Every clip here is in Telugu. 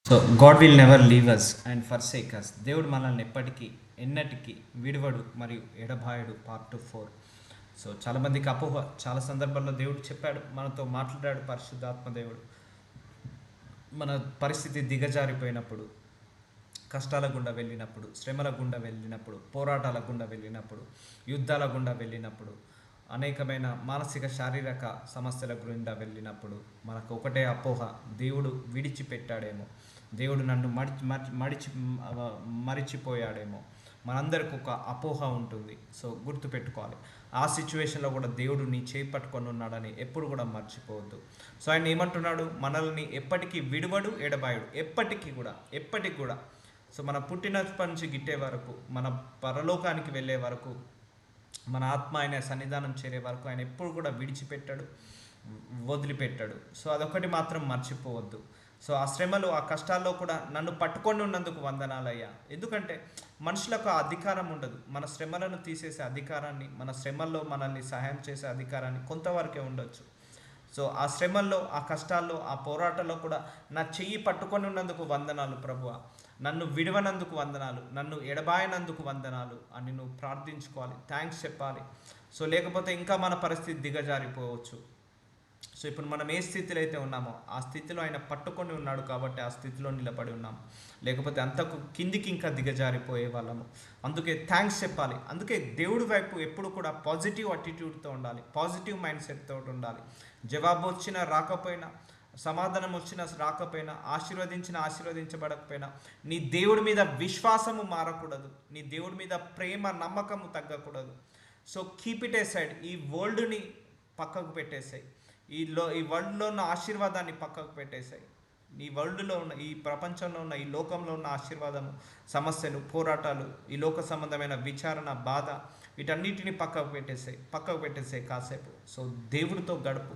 So God will never leave us and forsake us. దేవుడు మనల్ని ఎప్పటికీ ఎన్నటికీ విడివడు మరియు ఎడబాయడు. పార్ట్ 4. సో చాలామందికి అపోహ. చాలా సందర్భాల్లో దేవుడు చెప్పాడు, మనతో మాట్లాడాడు. పరిశుద్ధాత్మ దేవుడు మన పరిస్థితి దిగజారిపోయినప్పుడు, కష్టాల గుండా వెళ్ళినప్పుడు, శ్రమల గుండా వెళ్ళినప్పుడు, పోరాటాల గుండా వెళ్ళినప్పుడు, యుద్ధాల గుండా వెళ్ళినప్పుడు, అనేకమైన మానసిక శారీరక సమస్యల గుండా వెళ్ళినప్పుడు మనకు ఒకటే అపోహ, దేవుడు విడిచిపెట్టాడేమో, దేవుడు నన్ను మరిచిపోయాడేమో. మనందరికి ఒక అపోహ ఉంటుంది. సో గుర్తుపెట్టుకోవాలి, ఆ సిచ్యువేషన్లో కూడా దేవుడు నీ చేయి పట్టుకొని ఉన్నాడని ఎప్పుడు కూడా మర్చిపోవద్దు. సో ఆయన ఏమంటున్నాడు, మనల్ని ఎప్పటికీ విడువడు, ఎడబాయుడు. ఎప్పటికి కూడా. సో మన పుట్టినప్పటి నుంచి గిట్టే వరకు, మన పరలోకానికి వెళ్ళే వరకు, మన ఆత్మ ఆయన సన్నిధానం చేరే వరకు ఆయన ఎప్పుడు కూడా విడిచిపెట్టాడు, వదిలిపెట్టాడు. సో అదొకటి మాత్రం మర్చిపోవద్దు. సో ఆ శ్రమలు, ఆ కష్టాల్లో కూడా నన్ను పట్టుకొని ఉన్నందుకు వందనాలయ్యా. ఎందుకంటే మనుషులకు ఆ అధికారం ఉండదు. మన శ్రమలను తీసేసే అధికారాన్ని, మన శ్రమల్లో మనల్ని సహాయం చేసే అధికారాన్ని కొంతవరకే ఉండొచ్చు. సో ఆ శ్రమల్లో, ఆ కష్టాల్లో, ఆ పోరాటంలో కూడా నా చెయ్యి పట్టుకొని ఉన్నందుకు వందనాలు ప్రభువా, నన్ను విడవనందుకు వందనాలు, నన్ను ఎడబాయనందుకు వందనాలు అని నువ్వు ప్రార్థించుకోవాలి, థ్యాంక్స్ చెప్పాలి. సో లేకపోతే ఇంకా మన పరిస్థితి దిగజారిపోవచ్చు. సో ఇప్పుడు మనం ఏ స్థితిలో అయితే ఉన్నామో ఆ స్థితిలో ఆయన పట్టుకొని ఉన్నాడు కాబట్టి ఆ స్థితిలో నిలబడి ఉన్నాము. లేకపోతే అంతకు కిందికి ఇంకా దిగజారిపోయే వాళ్ళము. అందుకే థ్యాంక్స్ చెప్పాలి. అందుకే దేవుడి వైపు ఎప్పుడు కూడా పాజిటివ్ అటిట్యూడ్తో ఉండాలి, పాజిటివ్ మైండ్ సెట్తో ఉండాలి. జవాబు వచ్చినా రాకపోయినా, సమాధానం వచ్చినా రాకపోయినా, ఆశీర్వదించబడకపోయినా, నీ దేవుడి మీద విశ్వాసము మారకూడదు, నీ దేవుడి మీద ప్రేమ నమ్మకము తగ్గకూడదు. So keep it aside. ఈ వరల్డ్ని పక్కకు పెట్టేసాయి, ఈ వరల్డ్లో ఉన్న ఆశీర్వాదాన్ని పక్కకు పెట్టేసాయి. ఈ వరల్డ్లో ఉన్న, ఈ ప్రపంచంలో ఉన్న, ఈ లోకంలో ఉన్న ఆశీర్వాదము, సమస్యలు, పోరాటాలు, ఈ లోక సంబంధమైన విచారణ, బాధ, వీటన్నిటిని పక్కకు పెట్టేసాయి కాసేపు. సో దేవుడితో గడుపు,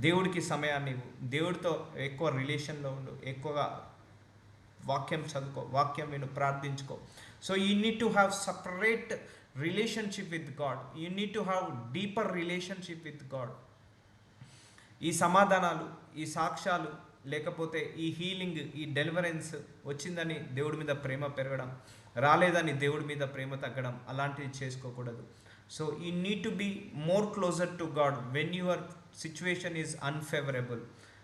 దేవుడికి సమయాన్ని ఇవ్వు, దేవుడితో ఎక్కువ రిలేషన్లో ఉండు, ఎక్కువగా వాక్యం చదువుకో, వాక్యం విను, ప్రార్థించుకో. So you need to have separate relationship with God, you need to have deeper relationship with God. ఈ సమాధానాలు, ఈ సాక్ష్యాలు, లేకపోతే ఈ హీలింగ్, ఈ డెలివరెన్స్ వచ్చిందని దేవుడి మీద ప్రేమ పెరగడం, రాలేదని దేవుడి మీద ప్రేమ తగ్గడం, అలాంటివి చేసుకోకూడదు. So you need to be more closer to God when your situation is unfavourable.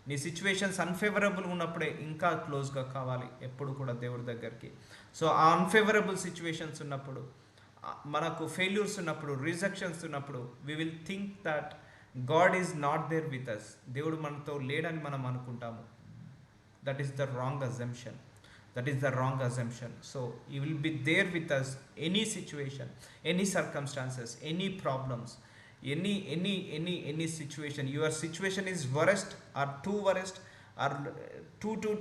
నీ సిచ్యువేషన్స్ అన్ఫేవరబుల్ ఉన్నప్పుడే ఇంకా క్లోజ్గా కావాలి ఎప్పుడు కూడా దేవుడి దగ్గరికి. సో ఆ అన్ఫేవరబుల్ సిచ్యువేషన్స్ ఉన్నప్పుడు, మనకు ఫెయిల్యూర్స్ ఉన్నప్పుడు, రిజెక్షన్స్ ఉన్నప్పుడు, we will think that God is not there with us. దేవుడు మనతో లేడని మనం అనుకుంటాము. That is the wrong assumption. So you will be there with us any situation, any circumstances, any problems, any situation. Your situation is worst or too worst or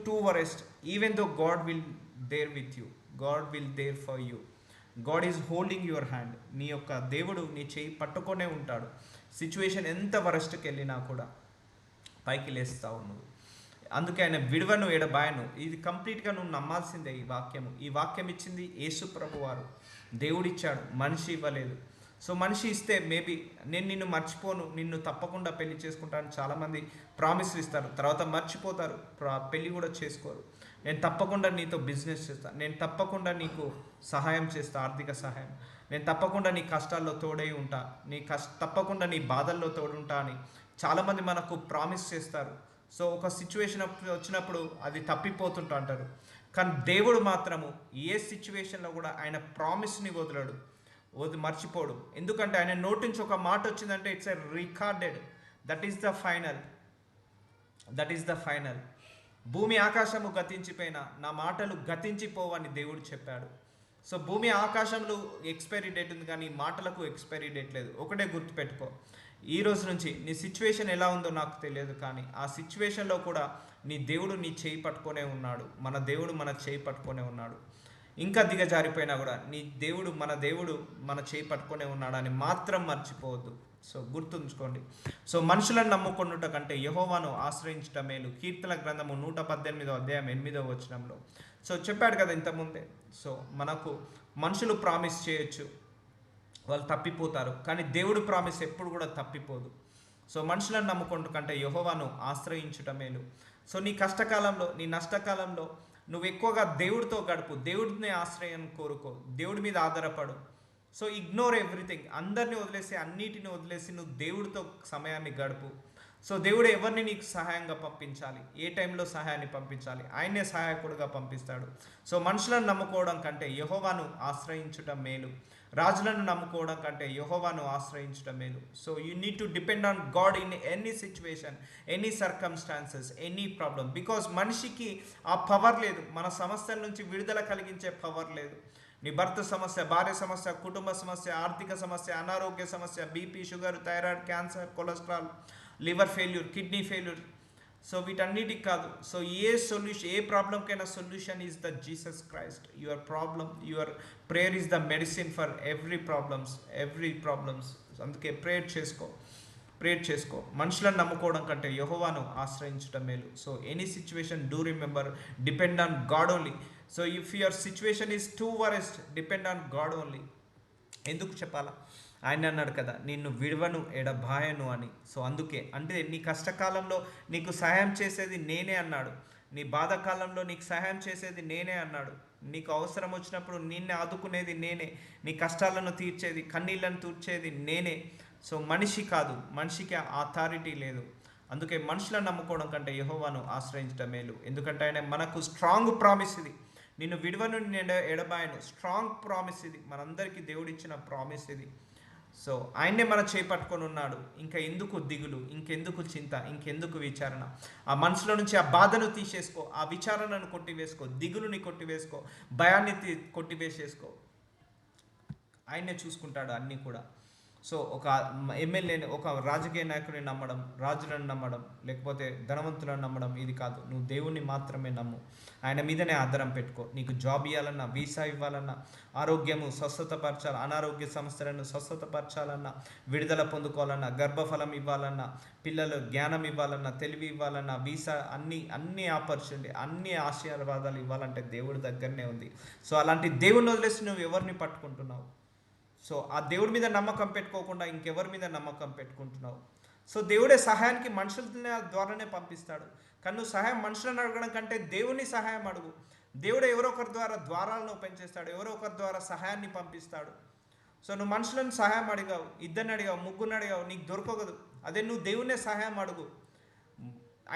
too worst, even though God will there with you, God will there for you. God is holding your hand. నీ యొక్క దేవుడు నీ చేయి పట్టుకొనే ఉంటాడు. సిచ్యువేషన్ ఎంత వరస్ట్కి వెళ్ళినా కూడా పైకి లేస్తావు నువ్వు. అందుకే ఆయన విడువను, ఎడబాయను. ఇది కంప్లీట్గా నువ్వు నమ్మాల్సిందే. ఈ వాక్యం ఇచ్చింది యేసు ప్రభు వారు. దేవుడిచ్చాడు, మనిషి ఇవ్వలేదు. సో మనిషి ఇస్తే మేబీ నేను నిన్ను మర్చిపోను, నిన్ను తప్పకుండా పెళ్లి చేసుకుంటాను, చాలామంది ప్రామిస్లు ఇస్తారు, తర్వాత మర్చిపోతారు, పెళ్ళి కూడా చేసుకోరు. నేను తప్పకుండా నీతో బిజినెస్ చేస్తాను, నేను తప్పకుండా నీకు సహాయం చేస్తా, ఆర్థిక సహాయం, నేను తప్పకుండా నీ కష్టాల్లో తోడై ఉంటా, తప్పకుండా నీ బాధల్లో తోడుంటా అని చాలామంది మనకు ప్రామిస్ చేస్తారు. సో ఒక సిచ్యువేషన్ వచ్చినప్పుడు అది తప్పిపోతుంటా అంటారు. కానీ దేవుడు మాత్రము ఏ సిచ్యువేషన్లో కూడా ఆయన ప్రామిస్ని మర్చిపోడు. ఎందుకంటే ఆయన నోటి నుంచి ఒక మాట వచ్చిందంటే it's a recorded. That is the final. భూమి ఆకాశము గతించిపోయినా నా మాటలు గతించిపోవని దేవుడు చెప్పాడు. సో భూమి ఆకాశంలో ఎక్స్పైరీ డేట్ ఉంది, కానీ మాటలకు ఎక్స్పైరీ డేట్ లేదు. ఒకటే గుర్తుపెట్టుకో, ఈ రోజు నుంచి నీ సిచ్యువేషన్ ఎలా ఉందో నాకు తెలియదు, కానీ ఆ సిచ్యువేషన్లో కూడా నీ దేవుడు నీ చేయి పట్టుకొనే ఉన్నాడు. మన దేవుడు మన చేయి పట్టుకొనే ఉన్నాడు. ఇంకా దిగజారిపోయినా కూడా మన దేవుడు మన చేయి పట్టుకొనే ఉన్నాడని మాత్రం మర్చిపోవద్దు. సో గుర్తుంచుకోండి. సో మనుషులను నమ్ముకొనుట కంటే యెహోవాను ఆశ్రయించటం మేలు. కీర్తన గ్రంథము 118వ అధ్యాయం 8వ వచనంలో. సో చెప్పాడు కదా ఇంతకుముందే. సో మనకు మనుషులు ప్రామిస్ చేయొచ్చు, వాళ్ళు తప్పిపోతారు, కానీ దేవుడు ప్రామిస్ ఎప్పుడు కూడా తప్పిపోదు. సో మనుషులను నమ్ముకుంటు కంటే యెహోవాను ఆశ్రయించుట మేలు. సో నీ కష్టకాలంలో, నీ నష్టకాలంలో నువ్వు ఎక్కువగా దేవుడితో గడుపు, దేవుడిని ఆశ్రయం కోరుకో, దేవుడి మీద ఆధారపడు. సో ఇగ్నోర్ ఎవ్రీథింగ్, అందరిని వదిలేసి, అన్నిటిని వదిలేసి నువ్వు దేవుడితో సమయాన్ని గడుపు. సో దేవుడు ఎవరిని నీకు సహాయంగా పంపించాలి, ఏ టైంలో సహాయాన్ని పంపించాలి, ఆయనే సహాయకుడుగా పంపిస్తాడు. సో మనుషులను నమ్ముకోవడం కంటే యెహోవాను ఆశ్రయించటం మేలు, రాజులను నమ్ముకోవడం కంటే యెహోవాను ఆశ్రయించడం మేలు. So you need to depend on God in any situation, any circumstances, any problem. Because మనిషికి ఆ పవర్ లేదు, మన సమస్యల నుంచి విడుదల కలిగించే పవర్ లేదు. నీ భర్త సమస్య, భార్య సమస్య, కుటుంబ సమస్య, ఆర్థిక సమస్య, అనారోగ్య సమస్య, BP, sugar, thyroid, cancer, cholesterol, liver failure, kidney failure, so వీటన్నిటికి కాదు. సో ఏ సొల్యూషన్, ఏ ప్రాబ్లంకైనా solution is the Jesus Christ. Your problem, your prayer is the medicine for every problems. అందుకే ప్రేయర్ చేసుకో. మనుషులను నమ్ముకోవడం కంటే యెహోవాను ఆశ్రయించడం మేలు. So any situation, do remember, depend on God only. So if your situation is too worst, depend on God only. ఎందుకు చెప్పాలా? ఆయన అన్నాడు కదా, నిన్ను విడవను ఎడబాయను అని. సో అందుకే, అంటే నీ కష్టకాలంలో నీకు సహాయం చేసేది నేనే అన్నాడు, నీ బాధకాలంలో నీకు సహాయం చేసేది నేనే అన్నాడు, నీకు అవసరం వచ్చినప్పుడు నిన్ను ఆదుకునేది నేనే, నీ కష్టాలను తీర్చేది, కన్నీళ్లను తూర్చేది నేనే. సో మనిషి కాదు, మనిషికి అథారిటీ లేదు. అందుకే మనుషులను నమ్ముకోవడం కంటే యెహోవాను ఆశ్రయించడం మేలు. ఎందుకంటే ఆయన మనకు స్ట్రాంగ్ ప్రామిస్ ఇది, నిన్ను విడవను నేను ఎడబాయను. స్ట్రాంగ్ ప్రామిస్ ఇది, మనందరికీ దేవుడిచ్చిన ప్రామిస్ ఇది. సో ఆయన్నే మన చేపట్టుకొని ఉన్నాడు. ఇంకా ఎందుకు దిగులు, ఇంకెందుకు చింత, ఇంకెందుకు విచారణ? ఆ మనసులో నుంచి ఆ బాధను తీసేసుకో, ఆ విచారణను కొట్టివేసుకో, దిగులుని కొట్టివేసుకో, భయాన్ని కొట్టివేసేసుకో. ఆయన్నే చూసుకుంటాడు అన్నీ కూడా. సో ఒక ఎమ్మెల్యేని, ఒక రాజకీయ నాయకుడిని నమ్మడం, రాజులను నమ్మడం, లేకపోతే ధనవంతులను నమ్మడం ఇది కాదు. నువ్వు దేవుణ్ణి మాత్రమే నమ్ము, ఆయన మీదనే ఆధారం పెట్టుకో. నీకు జాబ్ ఇవ్వాలన్నా, వీసా ఇవ్వాలన్నా, ఆరోగ్యము స్వస్థతపరచాలి, అనారోగ్య సమస్యలను స్వస్థతపరచాలన్నా, విడుదల పొందుకోవాలన్నా, గర్భఫలం ఇవ్వాలన్నా, పిల్లలు జ్ఞానం ఇవ్వాలన్నా, తెలివి ఇవ్వాలన్నా, వీసా, అన్ని ఆపర్చునిటీ, అన్ని ఆశీర్వాదాలు ఇవ్వాలంటే దేవుడి దగ్గరనే ఉంది. సో అలాంటి దేవుని వదిలేసి నువ్వు ఎవరిని పట్టుకుంటున్నావు? సో ఆ దేవుడి మీద నమ్మకం పెట్టుకోకుండా ఇంకెవరి మీద నమ్మకం పెట్టుకుంటున్నావు? సో దేవుడే సహాయానికి మనుషుల ద్వారానే పంపిస్తాడు. కానీ నువ్వు సహాయం మనుషులను అడగడం కంటే దేవుని సహాయం అడుగు. దేవుడు ఎవరో ఒకరి ద్వారా ద్వారాలను ఓపెన్ చేస్తాడు, ఎవరో ఒకరి ద్వారా సహాయాన్ని పంపిస్తాడు. సో నువ్వు మనుషులను సహాయం అడిగావు, ఇద్దరిని అడిగావు, ముగ్గురిని అడిగావు, నీకు దొరకదు. అదే నువ్వు దేవునే సహాయం అడుగు,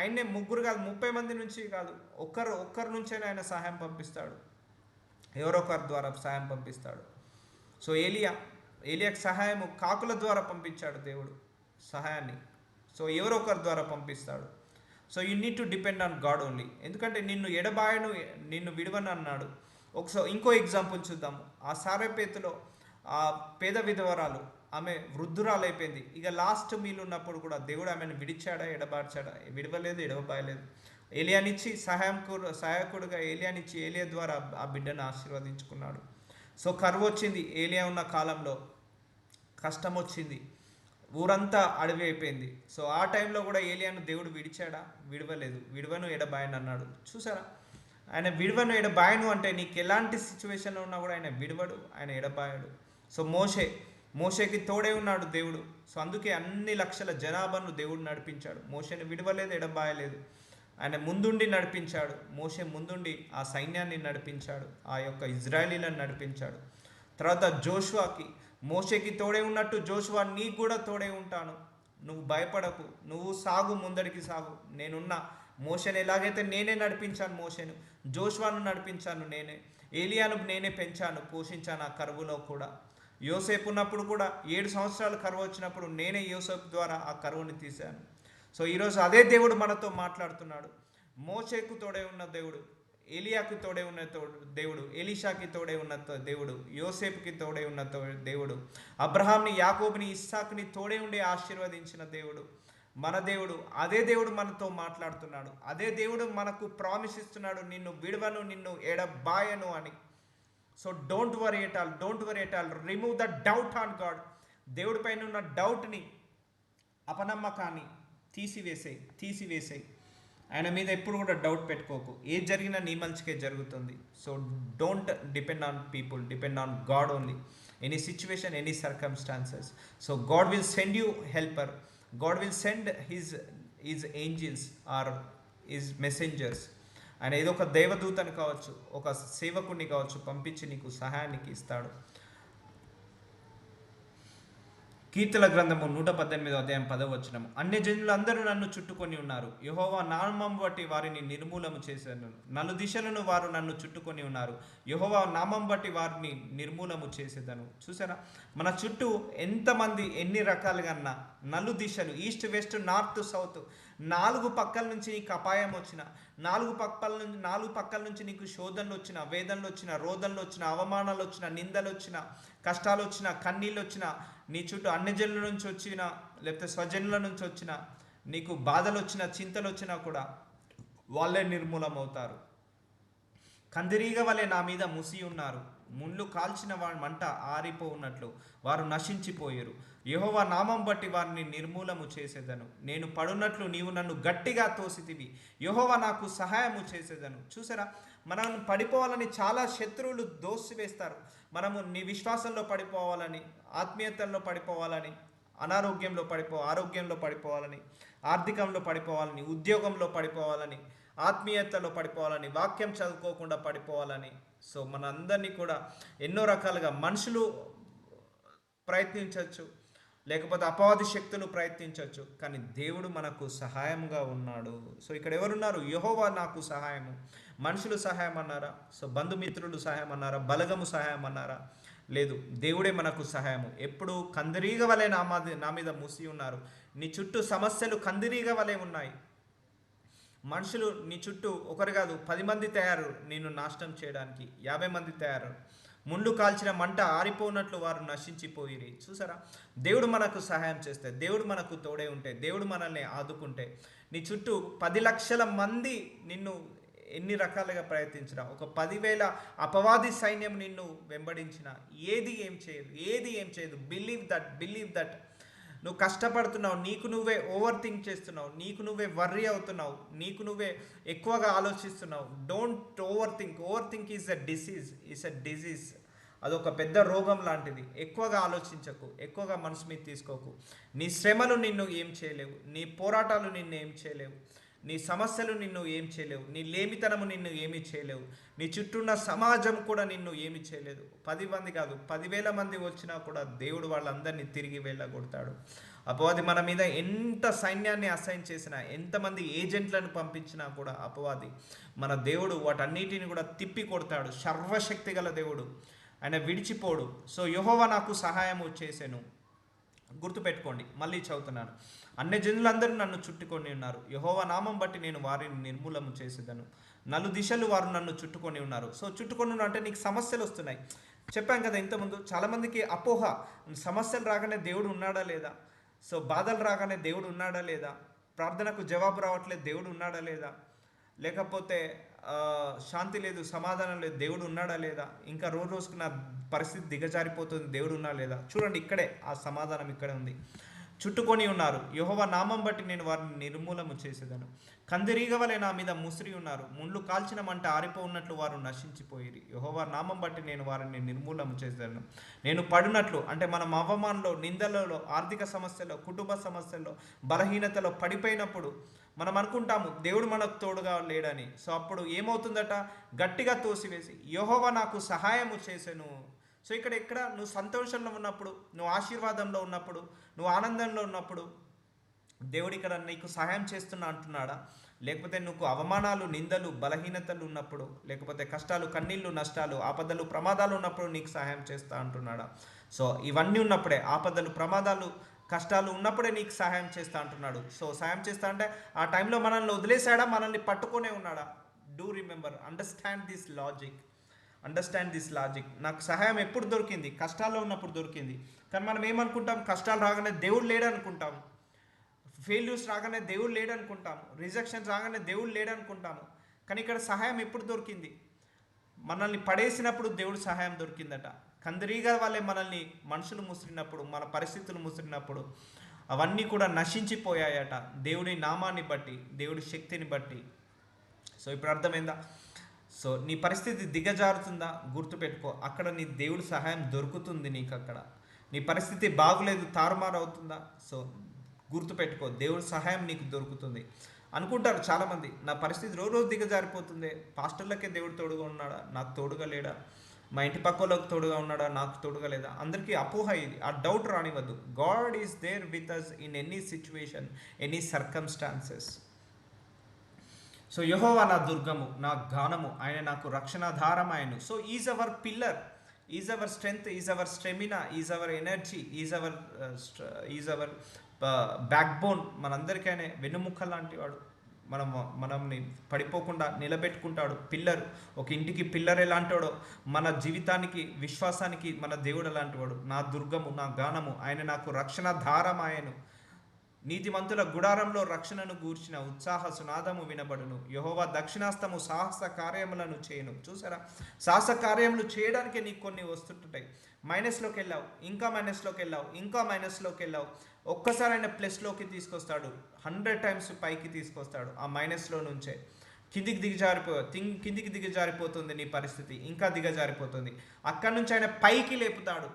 ఆయన్నే, ముగ్గురు కాదు 30 మంది నుంచి కాదు, ఒక్కరి నుంచైనా ఆయన సహాయం పంపిస్తాడు, ఎవరో ఒకరి ద్వారా సహాయం పంపిస్తాడు. సో ఏలియాకి సహాయము కాకుల ద్వారా పంపించాడు దేవుడు సహాయాన్ని. సో ఎవరో ఒకరి ద్వారా పంపిస్తాడు. So you need to depend on God only. ఎందుకంటే నిన్ను ఎడబాయను, నిన్ను విడవను అన్నాడు. ఒకసారి ఇంకో ఎగ్జాంపుల్ చూద్దాము. ఆ సారెపేతులో ఆ పేద విధవరాలు, ఆమె వృద్ధురాలు అయిపోయింది. ఇక లాస్ట్ మీలు ఉన్నప్పుడు కూడా దేవుడు ఆమెను విడిచాడా, ఎడబార్చాడా? విడవలేదు, ఎడవబాయలేదు. ఏలియానిచ్చి సహాయకుడుగా ఏలియానిచ్చి ఏలియా ద్వారా ఆ బిడ్డను ఆశీర్వదించుకున్నాడు. సో కరువు వచ్చింది, ఏలియా ఉన్న కాలంలో కష్టం వచ్చింది, ఊరంతా అడవి అయిపోయింది. సో ఆ టైంలో కూడా ఏలియాను దేవుడు విడిచాడా? విడవలేదు. విడవను ఎడబాయను అన్నాడు. చూసారా, ఆయన విడవను ఎడబాయను అంటే నీకు ఎలాంటి సిచ్యువేషన్లో ఉన్నా కూడా ఆయన విడవడు, ఆయన ఎడబాయడు. సో మోషేకి తోడే ఉన్నాడు దేవుడు. సో అందుకే అన్ని లక్షల జనాభాను దేవుడు నడిపించాడు. మోషేని విడవలేదు, ఎడబాయలేదు. ఆయన ముందుండి నడిపించాడు. మోషే ముందుండి ఆ సైన్యాన్ని నడిపించాడు, ఆ యొక్క ఇజ్రాయేలీలను నడిపించాడు. తర్వాత జోషువాకి, మోషేకి తోడే ఉన్నట్టు జోషువా నీకు కూడా తోడే ఉంటాను, నువ్వు భయపడకు, నువ్వు సాగు, ముందడికి సాగు, నేనున్నా. మోషేని ఎలాగైతే నేనే నడిపించాను, మోషేను, జోషువాను నడిపించాను నేనే, ఏలియాను నేనే పెంచాను, పోషించాను ఆ కరువులో కూడా. యోసేపు ఉన్నప్పుడు కూడా 7 సంవత్సరాలు కరువు వచ్చినప్పుడు నేనే యోసేపు ద్వారా ఆ కరువుని తీశాను. సో ఈరోజు అదే దేవుడు మనతో మాట్లాడుతున్నాడు. మోషేకు తోడే ఉన్న దేవుడు, ఏలియాకు తోడే ఉన్న దేవుడు, ఎలీషాకి తోడే ఉన్న దేవుడు, యోసేపుకి తోడే ఉన్న దేవుడు, అబ్రహాంని, యాకోబుని, ఇస్సాకుని తోడే ఉండి ఆశీర్వదించిన దేవుడు మన దేవుడు. అదే దేవుడు మనతో మాట్లాడుతున్నాడు. అదే దేవుడు మనకు ప్రామిస్ ఇస్తున్నాడు, నిన్ను విడవను, నిన్ను ఎడబాయను అని. So don't worry at all, remove the doubt on God. దేవుడి పైన ఉన్న డౌట్ని, అపనమ్మకాన్ని తీసివేసేయి. ఆయన మీద ఎప్పుడు కూడా డౌట్ పెట్టుకోకు. ఏది జరిగినా నీ మంచికే జరుగుతుంది. So don't depend on people, depend on God only. Any situation, any circumstances. So God will send you helper, God will send his angels or his messengers. ఆయన ఏదో ఒక దేవదూతని కావచ్చు, ఒక సేవకుడిని కావచ్చు పంపించి నీకు సహాయానికి ఇస్తాడు. కీర్తన గ్రంథము 118 అధ్యాయం 10వ వచనం. అన్యజనులందరూ నన్ను చుట్టుకొని ఉన్నారు, యెహోవా నామం బట్టి వారిని నిర్మూలము చేశాను. నలుదిశలను వారు నన్ను చుట్టుకొని ఉన్నారు, యెహోవా నామం బట్టి వారిని నిర్మూలము చేసేదను. చూసారా, మన చుట్టూ ఎంతమంది ఎన్ని రకాలుగా అన్నా, నలుదిశలు, ఈస్ట్ వెస్ట్ నార్త్ సౌత్, 4 పక్కల నుంచి నీకు అపాయం వచ్చిన, 4 పక్కల నుంచి నీకు శోధనలు వచ్చిన, వేదనలు వచ్చిన, రోదనలు వచ్చిన, అవమానాలు వచ్చిన, నిందలు వచ్చిన, కష్టాలు వచ్చిన, కన్నీళ్ళు వచ్చిన, నీ చుట్టూ అన్యజనుల నుంచి వచ్చిన లేకపోతే స్వజనుల నుంచి వచ్చిన నీకు బాధలు వచ్చిన, చింతలు వచ్చినా కూడా వాళ్ళే నిర్మూలమవుతారు. కందిరీగ వలె నా మీద ముసి ఉన్నారు, ముళ్ళు కాల్చిన మంట ఆరిపోవున్నట్లు వారు నశించిపోయారు. యెహోవా నామం బట్టి వారిని నిర్మూలము చేసేదను. నేను పడున్నట్లు నీవు నన్ను గట్టిగా తోసితివి, యెహోవా నాకు సహాయము చేసేదను. చూసారా, మనం పడిపోవాలని చాలా శత్రువులు దోసివేస్తారు. మనము నీ విశ్వాసంలో పడిపోవాలని, ఆత్మీయతల్లో పడిపోవాలని, ఆరోగ్యంలో పడిపోవాలని, ఆర్థికంలో పడిపోవాలని, ఉద్యోగంలో పడిపోవాలని, ఆత్మీయతలో పడిపోవాలని, వాక్యం చదువుకోకుండా పడిపోవాలని. సో మనందరినీ కూడా ఎన్నో రకాలుగా మనుషులు ప్రయత్నించవచ్చు, లేకపోతే అపవాది శక్తులు ప్రయత్నించవచ్చు, కానీ దేవుడు మనకు సహాయంగా ఉన్నాడు. సో ఇక్కడ ఎవరున్నారు? యెహోవా నాకు సహాయము. మనుషులు సహాయం అన్నారా? సో బంధుమిత్రులు సహాయం అన్నారా? బలగము సహాయం అన్నారా? లేదు, దేవుడే మనకు సహాయము. ఎప్పుడు కందిరీగ వలె నా మీద మూసి ఉన్నారు. నీ చుట్టూ సమస్యలు కందిరీగ వలె ఉన్నాయి. మనుషులు నీ చుట్టూ ఒకరు కాదు 10 మంది తయారు నిన్ను నాశనం చేయడానికి, 50 మంది తయారు. ముందు కాల్చిన మంట ఆరిపోనట్లు వారు నశించిపోయిరి. చూసారా, దేవుడు మనకు సహాయం చేస్తే, దేవుడు మనకు తోడే ఉంటే, దేవుడు మనల్ని ఆదుకుంటే, నీ చుట్టూ 10 లక్షల మంది నిన్ను ఎన్ని రకాలుగా ప్రయత్నించినా, ఒక 10,000 అపవాది సైన్యం నిన్ను వెంబడించిన ఏది ఏం చేయదు. Believe that. నువ్వు కష్టపడుతున్నావు, నీకు నువ్వే ఓవర్ థింక్ చేస్తున్నావు, నీకు నువ్వే వర్రీ అవుతున్నావు, నీకు నువ్వే ఎక్కువగా ఆలోచిస్తున్నావు. Don't over think is a disease. అదొక పెద్ద రోగం లాంటిది. ఎక్కువగా ఆలోచించకు, ఎక్కువగా మనసు మీద తీసుకోకు. నీ శ్రమలు నిన్ను ఏం చేయలేవు, నీ పోరాటాలు నిన్ను ఏం చేయలేవు, నీ సమస్యలు నిన్ను ఏం చేయలేవు, నీ లేమితనము నిన్ను ఏమీ చేయలేవు, నీ చుట్టూన్న సమాజం కూడా నిన్ను ఏమి చేయలేదు. 10 మంది కాదు, 10,000 మంది వచ్చినా కూడా దేవుడు వాళ్ళందరినీ తిరిగి వెళ్ళగొడతాడు. అపవాది మన మీద ఎంత సైన్యాన్ని అసైన్ చేసినా, ఎంతమంది ఏజెంట్లను పంపించినా కూడా అపవాది, మన దేవుడు వాటన్నిటిని కూడా తిప్పి కొడతాడు. సర్వశక్తి గల దేవుడు, ఆయన విడిచిపోడు. సో యెహోవా నాకు సహాయము చేసెను. గుర్తుపెట్టుకోండి, మళ్ళీ చదువుతున్నాను. అన్యజనులందరూ నన్ను చుట్టుకొని ఉన్నారు, యెహోవా నామం బట్టి నేను వారిని నిర్మూలము చేసేదను. నలుదిశలు వారు నన్ను చుట్టుకొని ఉన్నారు. సో చుట్టుకొని ఉన్నారు అంటే నీకు సమస్యలు వస్తున్నాయి. చెప్పాం కదా ఇంతకుముందు, చాలామందికి అపోహ, సమస్యలు రాగానే దేవుడు ఉన్నాడా లేదా, సో బాధలు రాగానే దేవుడు ఉన్నాడా లేదా, ప్రార్థనకు జవాబు రావట్లేదు దేవుడు ఉన్నాడా లేదా, లేకపోతే శాంతి లేదు, సమాధానం లేదు, దేవుడు ఉన్నాడా లేదా, ఇంకా రోజుకు నా పరిస్థితి దిగజారిపోతుంది, దేవుడు ఉన్నా లేదా. చూడండి, ఇక్కడే ఆ సమాధానం ఇక్కడే ఉంది. చుట్టుకొని ఉన్నారు, యెహోవా నామం బట్టి నేను వారిని నిర్మూలము చేసేదను. కందిరీగ వలె నా మీద ముసిరి ఉన్నారు, ముళ్ళు కాల్చిన మంట ఆరిపోన్నట్లు వారు నశించిపోయిరి. యెహోవా నామం బట్టి నేను వారిని నిర్మూలము చేసేదను. నేను పడినట్లు అంటే మనం అవమానంలో, నిందలలో, ఆర్థిక సమస్యల్లో, కుటుంబ సమస్యల్లో, బలహీనతలో పడిపోయినప్పుడు మనం అనుకుంటాము దేవుడు మనకు తోడుగా లేడని. సో అప్పుడు ఏమవుతుందట? గట్టిగా తోసివేసి యెహోవా నాకు సహాయము చేసెను. సో ఇక్కడ నువ్వు సంతోషంలో ఉన్నప్పుడు, నువ్వు ఆశీర్వాదంలో ఉన్నప్పుడు, నువ్వు ఆనందంలో ఉన్నప్పుడు దేవుడు ఇక్కడ నీకు సహాయం చేస్తున్నా అంటున్నాడా? లేకపోతే నువ్వు అవమానాలు, నిందలు, బలహీనతలు ఉన్నప్పుడు, లేకపోతే కష్టాలు, కన్నీళ్ళు, నష్టాలు, ఆపదలు, ప్రమాదాలు ఉన్నప్పుడు నీకు సహాయం చేస్తా అంటున్నాడా? సో ఇవన్నీ ఉన్నప్పుడే, ఆపదలు, ప్రమాదాలు, కష్టాలు ఉన్నప్పుడే నీకు సహాయం చేస్తా అంటున్నాడు. సో సహాయం చేస్తా అంటే ఆ టైంలో మనల్ని వదిలేశాడా, మనల్ని పట్టుకునే ఉన్నాడా? Do remember, understand this logic. నాకు సహాయం ఎప్పుడు దొరికింది? కష్టాల్లో ఉన్నప్పుడు దొరికింది. కానీ మనం ఏమనుకుంటాం? కష్టాలు రాగానే దేవుడు లేడు అనుకుంటాము, ఫెయిల్యూర్స్ రాగానే దేవుడు లేడు అనుకుంటాము, రిజెక్షన్స్ రాగానే దేవుడు లేడు అనుకుంటాము. కానీ ఇక్కడ సహాయం ఎప్పుడు దొరికింది? మనల్ని పడేసినప్పుడు దేవుడు సహాయం దొరికిందట. కందిరీగా వాళ్ళే మనల్ని మనుషులు ముసిరినప్పుడు, మన పరిస్థితులు ముసిరినప్పుడు అవన్నీ కూడా నశించిపోయాయట, దేవుడి నామాన్ని బట్టి, దేవుడి శక్తిని బట్టి. సో ఇప్పుడు అర్థమైందా? సో నీ పరిస్థితి దిగజారుతుందా? గుర్తుపెట్టుకో, అక్కడ నీ దేవుడి సహాయం దొరుకుతుంది నీకు. అక్కడ నీ పరిస్థితి బాగులేదు, తారుమారు అవుతుందా? సో గుర్తుపెట్టుకో, దేవుడి సహాయం నీకు దొరుకుతుంది. అనుకుంటారు చాలామంది, నా పరిస్థితి రోజు రోజు దిగజారిపోతుంది, పాస్టర్లకే దేవుడు తోడుగా ఉన్నాడా, నాకు తోడుగా లేడా, మా ఇంటి పక్క వాళ్ళకి తోడుగా ఉన్నాడా, నాకు తోడుగా లేదా. అందరికీ అపోహ ఇది, ఆ డౌట్ రానివ్వద్దు. God is there with us in any situation, any circumstances. So Jehovah నా దుర్గము, నా గానము, ఆయన నాకు రక్షణాధారం ఆయను. So is our pillar, is our strength, is our stamina, is our energy, is our backbone. మనందరికైనా వెన్నుముక్క లాంటి వాడు. మనం మనల్ని పడిపోకుండా నిలబెట్టుకుంటాడు. పిల్లర్, ఒక ఇంటికి పిల్లర్ ఎలాంటివాడో మన జీవితానికి విశ్వాసానికి మన దేవుడు అలాంటివాడు. నా దుర్గము, నా గానము, ఆయన నాకు రక్షణాధారం ఆయను. నీతిమంతుల గుడారంలో రక్షణను గూర్చిన ఉత్సాహ సునాదము వినబడును. యెహోవా దక్షిణాస్తము సాహస కార్యములను చేయను. చూసారా, సాహస కార్యములు చేయడానికి నీకు కొన్ని వస్తుంటాయి. మైనస్లోకి వెళ్ళావు, ఇంకా మైనస్లోకి వెళ్ళావు, ఇంకా మైనస్లోకి వెళ్ళావు, ఒక్కసారి ఆయన ప్లస్లోకి తీసుకొస్తాడు, 100 టైమ్స్ పైకి తీసుకొస్తాడు. ఆ మైనస్లో నుంచే కిందికి దిగజారిపోతుంది నీ పరిస్థితి, ఇంకా దిగజారిపోతుంది. అక్కడి నుంచి ఆయన పైకి లేపుతాడు.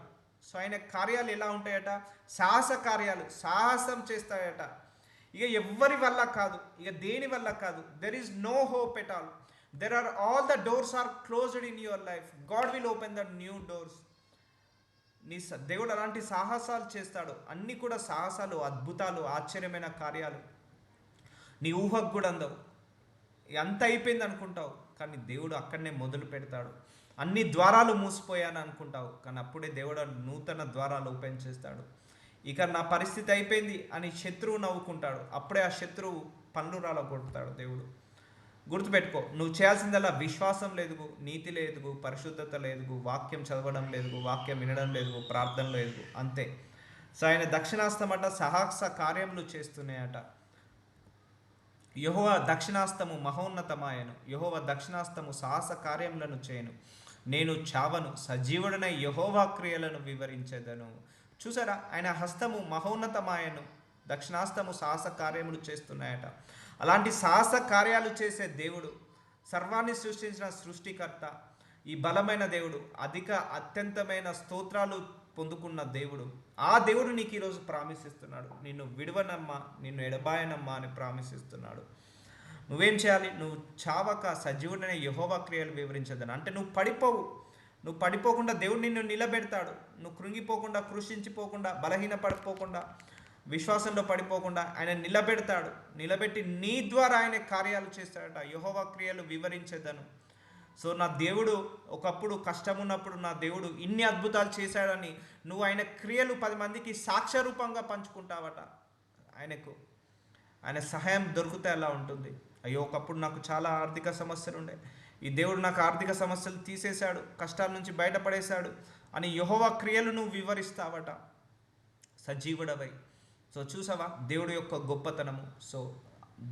సో ఆయన కార్యాలు ఎలా ఉంటాయట, సాహస కార్యాలు, సాహసం చేస్తాయట. ఇక ఎవ్వరి వల్ల కాదు, ఇక దేని వల్ల కాదు. There is no hope at all. There are all the doors are closed in your life. God will open the new doors. దేవుడు అలాంటి సాహసాలు చేస్తాడు. అన్నీ కూడా సాహసాలు, అద్భుతాలు, ఆశ్చర్యమైన కార్యాలు నీ ఊహకు కూడా అందవు. ఎంత అయిపోయింది అనుకుంటావు, కానీ దేవుడు అక్కడనే మొదలు పెడతాడు. అన్ని ద్వారాలు మూసిపోయాను అనుకుంటావు, కానీ అప్పుడే దేవుడు నూతన ద్వారాలు ఓపెన్ చేస్తాడు. ఇక నా పరిస్థితి అయిపోయింది అని శత్రువు నవ్వుకుంటాడు, అప్పుడే ఆ శత్రువు పన్ను కొడతాడు దేవుడు. గుర్తుపెట్టుకో, నువ్వు చేయాల్సిందల్లా విశ్వాసం లేదు, నీతి లేదు, పరిశుద్ధత లేదు, వాక్యం చదవడం లేదు, వాక్యం వినడం లేదు, ప్రార్థన లేదు, అంతే. సో ఆయన దక్షిణాస్తమట సాహస కార్యములు చేస్తున్నాయట. యెహోవా దక్షిణాస్తము మహోన్నతమాయను, యెహోవా దక్షిణాస్తము సాహస కార్యములను చేయను. నేను చావను, సజీవుడనై యెహోవా క్రియలను వివరించెదను. చూసారా, ఆయన హస్తము మహోన్నతమాయను, దక్షిణాస్తము సాహస కార్యములు చేస్తున్నాయట. అలాంటి సాహస కార్యాలు చేసే దేవుడు, సర్వాన్ని సృష్టించిన సృష్టికర్త, ఈ బలమైన దేవుడు, అత్యంతమైన స్తోత్రాలు పొందుకున్న దేవుడు, ఆ దేవుడు నీకు ఈరోజు ప్రామిస్ ఇస్తున్నాడు. నిన్ను విడవనమ్మా, నిన్ను ఎడబాయనమ్మా అని ప్రామిస్ ఇస్తున్నాడు. నువ్వేం చేయాలి? నువ్వు చావక సజీవుడనే యెహోవా క్రియలు వివరించదని. అంటే నువ్వు పడిపోకుండా దేవుడు నిన్ను నిలబెడతాడు. నువ్వు కృంగిపోకుండా, కృషించిపోకుండా, బలహీనపడిపోకుండా, విశ్వాసంలో పడిపోకుండా ఆయన నిలబెడతాడు. నిలబెట్టి నీ ద్వారా ఆయన కార్యాలు చేస్తాడట. యెహోవా క్రియలు వివరించేదను. సో నా దేవుడు ఒకప్పుడు కష్టం ఉన్నప్పుడు నా దేవుడు ఇన్ని అద్భుతాలు చేశాడని నువ్వు ఆయన క్రియలు 10 మందికి సాక్ష్యరూపంగా పంచుకుంటావట. ఆయన సహాయం దొరికితే ఎలా ఉంటుంది? అయ్యో, ఒకప్పుడు నాకు చాలా ఆర్థిక సమస్యలు ఉండే, ఈ దేవుడు నాకు ఆర్థిక సమస్యలు తీసేశాడు, కష్టాల నుంచి బయటపడేశాడు అని యెహోవా క్రియలు నువ్వు వివరిస్తావట, సజీవుడవై. సో చూసావా దేవుడు యొక్క గొప్పతనము. సో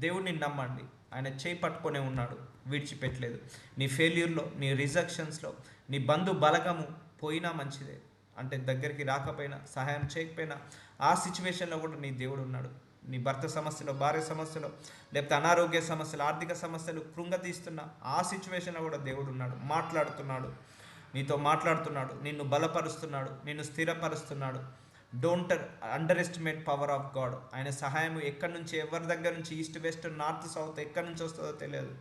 దేవుడిని నమ్మండి, ఆయన చేయి పట్టుకొనే ఉన్నాడు, విడిచిపెట్టలేదు. నీ ఫెయిల్యూర్లో, నీ రిజెక్షన్స్లో, నీ బంధు బలగము పోయినా మంచిదే, అంటే దగ్గరికి రాకపోయినా, సహాయం చేయకపోయినా, ఆ సిచ్యువేషన్లో కూడా నీ దేవుడు ఉన్నాడు. నీ భర్త సమస్యలో, భార్య సమస్యలో, లేకపోతే అనారోగ్య సమస్యలు, ఆర్థిక సమస్యలు కృంగతీస్తున్న ఆ సిచ్యువేషన్లో కూడా దేవుడు ఉన్నాడు, మాట్లాడుతున్నాడు, నీతో మాట్లాడుతున్నాడు, నిన్ను బలపరుస్తున్నాడు, నిన్ను స్థిరపరుస్తున్నాడు. Don't underestimate power of God. ఆయన సహాయం ఎక్కడి నుంచి, ఎవరి దగ్గర నుంచి, ఈస్ట్ వెస్ట్ నార్త్ సౌత్ ఎక్కడి నుంచి వస్తుందో తెలియదు.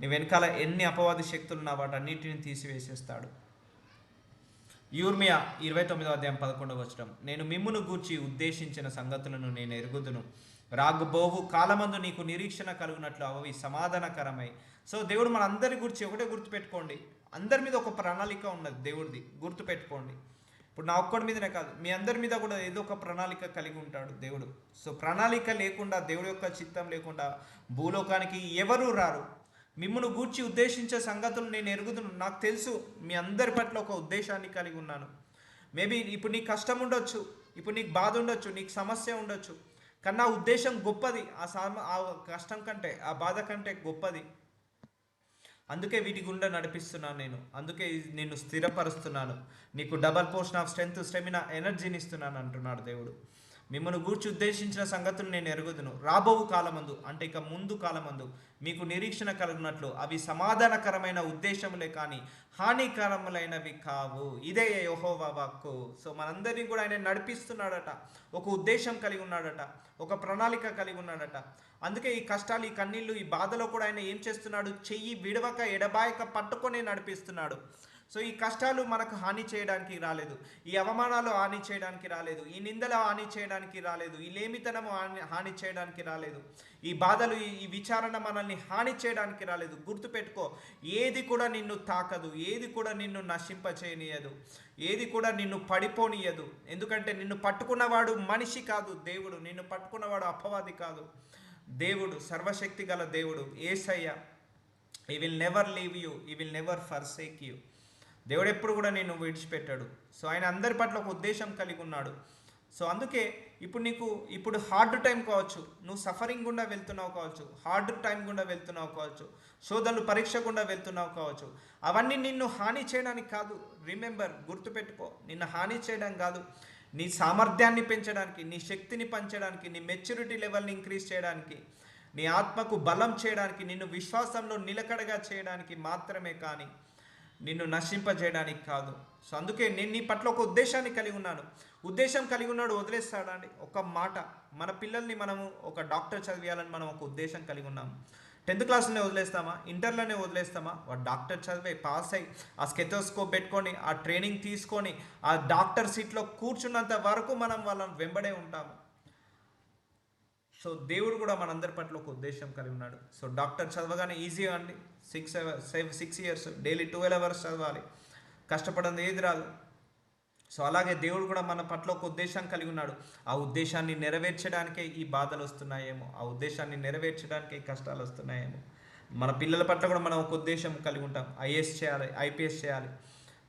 నీ వెనకాల ఎన్ని అపవాది శక్తులు ఉన్నా వాటన్నిటిని తీసివేసేస్తాడు. యిర్మీయా 29:11 నేను మిమ్మును గూర్చి ఉద్దేశించిన సంగతులను నేను ఎరుగుదును, రాగబోవు కాలమందు నీకు నిరీక్షణ కలుగునట్లు అవి సమాధానకరమై. సో దేవుడు మన అందరి గురించి ఒకటే గుర్తుపెట్టుకోండి, అందరి మీద ఒక ప్రణాళిక ఉన్నది దేవుడిది, గుర్తుపెట్టుకోండి. ఇప్పుడు నా ఒక్కడి మీదనే కాదు, మీ అందరి మీద కూడా ఏదో ఒక ప్రణాళిక కలిగి ఉంటాడు దేవుడు. సో ప్రణాళిక లేకుండా, దేవుడి యొక్క చిత్తం లేకుండా భూలోకానికి ఎవరూ రారు. మిమ్మును గూర్చి ఉద్దేశించే సంగతులు నేను ఎరుగుదును. నాకు తెలుసు మీ అందరి పట్ల ఒక ఉద్దేశాన్ని కలిగి ఉన్నాను. మేబీ ఇప్పుడు నీకు కష్టం ఉండొచ్చు, ఇప్పుడు నీకు బాధ ఉండొచ్చు, నీకు సమస్య ఉండొచ్చు, కానీ నా ఉద్దేశం గొప్పది. ఆ కష్టం కంటే, ఆ బాధ కంటే గొప్పది. అందుకే వీటి గుండా నడిపిస్తున్నాను నేను, అందుకే నిన్ను స్థిరపరుస్తున్నాను, నీకు double portion of strength, stamina, ఎనర్జీని ఇస్తున్నాను అంటున్నాడు దేవుడు. మిమ్మల్ని గూర్చి ఉద్దేశించిన సంగతులు నేను ఎరుగుదును. రాబోవు కాలమందు అంటే ఇక ముందు కాలమందు మీకు నిరీక్షణ కలుగునట్లు అవి సమాధానకరమైన ఉద్దేశములే కానీ హానికరములైనవి కావు. ఇదే యెహోవా వాక్కు. సో మనందరినీ కూడా ఆయన నడిపిస్తున్నాడట, ఒక ఉద్దేశం కలిగి ఉన్నాడట, ఒక ప్రణాళిక కలిగి ఉన్నాడట. అందుకే ఈ కష్టాలు, ఈ కన్నీళ్ళు, ఈ బాధలో కూడా ఆయన ఏం చేస్తున్నాడు? చెయ్యి విడవక ఎడబాయక పట్టుకొని నడిపిస్తున్నాడు. సో ఈ కష్టాలు మనకు హాని చేయడానికి రాలేదు, ఈ అవమానాలు హాని చేయడానికి రాలేదు, ఈ నిందలు హాని చేయడానికి రాలేదు, ఈ లేమితనము హాని చేయడానికి రాలేదు, ఈ బాధలు, ఈ విచారణ మనల్ని హాని చేయడానికి రాలేదు. గుర్తుపెట్టుకో, ఏది కూడా నిన్ను తాకదు, ఏది కూడా నిన్ను నశింప చేయనీయదు, ఏది కూడా నిన్ను పడిపోనీయదు. ఎందుకంటే నిన్ను పట్టుకున్నవాడు మనిషి కాదు, దేవుడు. నిన్ను పట్టుకున్నవాడు అపవాది కాదు, దేవుడు, సర్వశక్తి గల దేవుడు యేసయ్య. ఈ విల్ నెవర్ లీవ్ యూ, ఈ విల్ నెవర్ ఫర్సేక్ యూ. దేవుడు ఎప్పుడు కూడా నేను విడిచిపెట్టాడు. సో ఆయన అందరి పట్ల ఒక ఉద్దేశం కలిగి ఉన్నాడు. సో అందుకే ఇప్పుడు హార్డ్ టైం కావచ్చు, నువ్వు సఫరింగ్ గుండా వెళ్తున్నావు కావచ్చు, హార్డ్ టైం గుండా వెళ్తున్నావు కావచ్చు, శోధనలు పరీక్ష గుండా వెళ్తున్నావు కావచ్చు, అవన్నీ నిన్ను హాని చేయడానికి కాదు. రిమెంబర్, గుర్తుపెట్టుకో, నిన్ను హాని చేయడం కాదు, నీ సామర్థ్యాన్ని పెంచడానికి, నీ శక్తిని పెంచడానికి, నీ మెచ్యూరిటీ లెవెల్ని ఇంక్రీజ్ చేయడానికి, నీ ఆత్మకు బలం చేయడానికి, నిన్ను విశ్వాసంలో నిలకడగా చేయడానికి మాత్రమే, కానీ నిన్ను నశింపజేయడానికి కాదు. సో అందుకే నేను నీ పట్ల ఒక ఉద్దేశాన్ని కలిగి ఉన్నాను. ఉద్దేశం కలిగి ఉన్నాడు, వదిలేస్తాడా అండి? ఒక మాట, మన పిల్లల్ని మనము ఒక డాక్టర్ చదివేయాలని మనం ఒక ఉద్దేశం కలిగి ఉన్నాము. 10th క్లాస్లోనే వదిలేస్తామా? ఇంటర్లోనే వదిలేస్తామా? వాడు డాక్టర్ చదివే పాస్ అయ్యి ఆ స్కెథోస్కోప్ పెట్టుకొని ఆ ట్రైనింగ్ తీసుకొని ఆ డాక్టర్ సీట్లో కూర్చున్నంత వరకు మనం వాళ్ళని వెంబడే ఉంటాము. సో దేవుడు కూడా మనందరి పట్ల ఒక ఉద్దేశం కలిగి ఉన్నాడు. సో డాక్టర్ చదవగానే ఈజీగా అండి, 6 years డైలీ 12 hours చదవాలి, కష్టపడింది ఏది రాదు. సో అలాగే దేవుడు కూడా మన పట్ల ఒక ఉద్దేశం కలిగి ఉన్నాడు. ఆ ఉద్దేశాన్ని నెరవేర్చడానికే ఈ బాధలు వస్తున్నాయేమో, ఆ ఉద్దేశాన్ని నెరవేర్చడానికే ఈ కష్టాలు వస్తున్నాయేమో. మన పిల్లల పట్ల కూడా మనం ఒక ఉద్దేశం కలిగి ఉంటాం, ఐఏఎస్ చేయాలి, ఐపీఎస్ చేయాలి.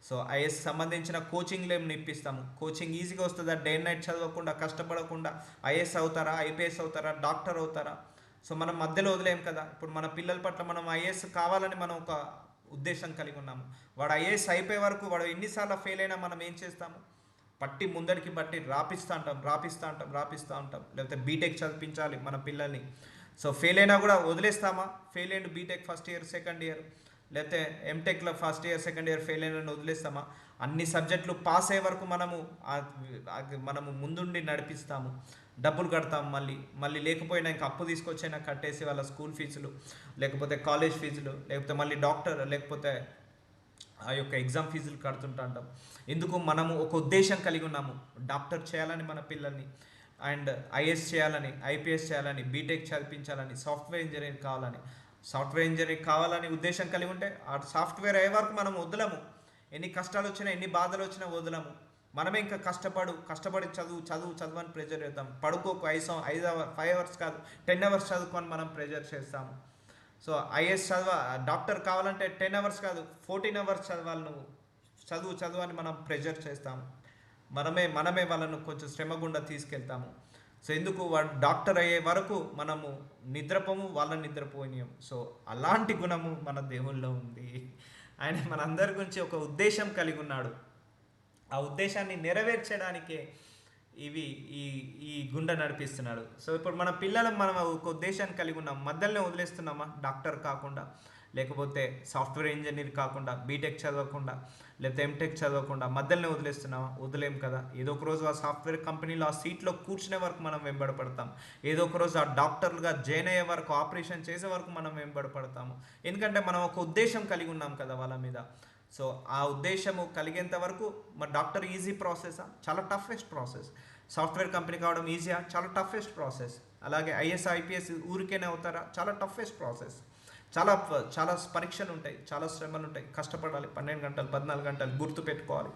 సో ఐఏఎస్ సంబంధించిన కోచింగ్లు ఏమి ఇప్పిస్తాము. కోచింగ్ ఈజీగా వస్తుందా? డే అండ్ నైట్ చదవకుండా, కష్టపడకుండా ఐఏఎస్ అవుతారా, ఐపీఎస్ అవుతారా, డాక్టర్ అవుతారా? సో మనం మధ్యలో వదిలేం కదా. ఇప్పుడు మన పిల్లల పట్ల మనం ఐఏఎస్ కావాలని మనం ఒక ఉద్దేశం కలిగి ఉన్నాము. వాడు ఐఏఎస్ అయిపోయే వరకు వాడు ఎన్నిసార్లు ఫెయిల్ అయినా మనం ఏం చేస్తాము? పట్టి ముందరికి బట్టి రాపిస్తూ ఉంటాం. లేకపోతే బీటెక్ చదివించాలి మన పిల్లల్ని. సో ఫెయిల్ అయినా కూడా వదిలేస్తామా? ఫెయిల్ అయ్యిండు BTech first year, second year, లేకపోతే ఎంటెక్లో first year, second year fail అయిన వదిలేస్తామా? అన్ని సబ్జెక్టులు పాస్ అయ్యే వరకు మనము ముందుండి నడిపిస్తాము, డబ్బులు కడతాము. మళ్ళీ లేకపోయినా ఇంకా అప్పు తీసుకొచ్చైనా కట్టేసి వాళ్ళ స్కూల్ ఫీజులు, లేకపోతే కాలేజ్ ఫీజులు, లేకపోతే మళ్ళీ డాక్టర్, లేకపోతే ఆ యొక్క ఎగ్జామ్ ఫీజులు కడుతుంటాం. ఎందుకు? మనము ఒక ఉద్దేశం కలిగి ఉన్నాము, డాక్టర్ చేయాలని మన పిల్లల్ని, అండ్ ఐఏఎస్ చేయాలని, ఐపీఎస్ చేయాలని, బీటెక్ చదివించాలని, సాఫ్ట్వేర్ ఇంజనీరింగ్ కావాలని ఉద్దేశం కలిగి ఉంటే ఆ సాఫ్ట్వేర్ అయ్యే వరకు మనం వదలము. ఎన్ని కష్టాలు వచ్చినా, ఎన్ని బాధలు వచ్చినా వదలము. మనమే ఇంకా కష్టపడి చదువు అని ప్రెజర్ చేద్దాం. పడుకోకు 5 hours కాదు 10 hours చదువుకొని మనం ప్రెజర్ చేస్తాము. సో ఐఏఎస్ డాక్టర్ కావాలంటే 10 hours కాదు 14 hours చదవాలి, నువ్వు చదువు అని మనం ప్రెజర్ చేస్తాము. మనమే వాళ్ళను కొంచెం శ్రమ గుండా తీసుకెళ్తాము. సో ఎందుకు? వాడు డాక్టర్ అయ్యే వరకు మనము వాళ్ళని నిద్రపోయినాం. సో అలాంటి గుణము మన దేవుల్లో ఉంది. ఆయన మనందరి గురించి ఒక ఉద్దేశం కలిగి ఉన్నాడు. ఆ ఉద్దేశాన్ని నెరవేర్చడానికే ఈ గుండె నడిపిస్తున్నాడు. సో ఇప్పుడు మన పిల్లలు మనం ఒక ఉద్దేశాన్ని కలిగి ఉన్నాం, మధ్యలోనే వదిలేస్తున్నామా? డాక్టర్ కాకుండా, లేకపోతే సాఫ్ట్వేర్ ఇంజనీర్ కాకుండా, బీటెక్ చదవకుండా, లేకపోతే ఎంటెక్ చదవకుండా మధ్యలోనే వదిలేస్తున్నామా? వదిలేం కదా. ఏదో ఒక రోజు ఆ సాఫ్ట్వేర్ కంపెనీలో ఆ సీట్లో కూర్చునే వరకు మనం వెంబడపడతాం. ఏదో ఒక రోజు ఆ డాక్టర్లుగా జాయిన్ అయ్యే వరకు, ఆపరేషన్ చేసే వరకు మనం వెంబడపడతాము. ఎందుకంటే మనం ఒక ఉద్దేశం కలిగి ఉన్నాం కదా వాళ్ళ మీద. సో ఆ ఉద్దేశము కలిగేంత వరకు మరి డాక్టర్ ఈజీ ప్రాసెసా? చాలా టఫెస్ట్ ప్రాసెస్. సాఫ్ట్వేర్ కంపెనీ కావడం ఈజీయా? చాలా టఫెస్ట్ ప్రాసెస్. అలాగే ఐఏఎస్, ఐపీఎస్ ఊరికేనే అవుతారా? చాలా టఫెస్ట్ ప్రాసెస్. చాలా పరీక్షలు ఉంటాయి, చాలా శ్రమలు ఉంటాయి, కష్టపడాలి. 12 గంటలు 14 గంటలు గుర్తుపెట్టుకోవాలి.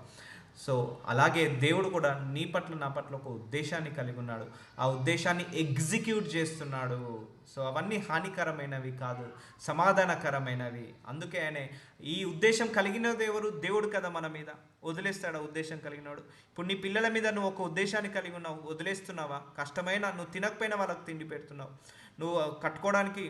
సో అలాగే దేవుడు కూడా నీ పట్ల, నా పట్ల ఒక ఉద్దేశాన్ని కలిగి ఉన్నాడు. ఆ ఉద్దేశాన్ని ఎగ్జిక్యూట్ చేస్తున్నాడు. సో అవన్నీ హానికరమైనవి కాదు, సమాధానకరమైనవి. అందుకే ఆయన ఈ ఉద్దేశం కలిగినది ఎవరు? దేవుడు కదా మన మీద. వదిలేస్తాడు ఆ ఉద్దేశం కలిగినాడు. ఇప్పుడు నీ పిల్లల మీద నువ్వు ఒక ఉద్దేశాన్ని కలిగి ఉన్నావు, వదిలేస్తున్నావా? కష్టమైనా నువ్వు తినకపోయినా వాళ్ళకి తిండి పెడుతున్నావు, నువ్వు కట్టుకోవడానికి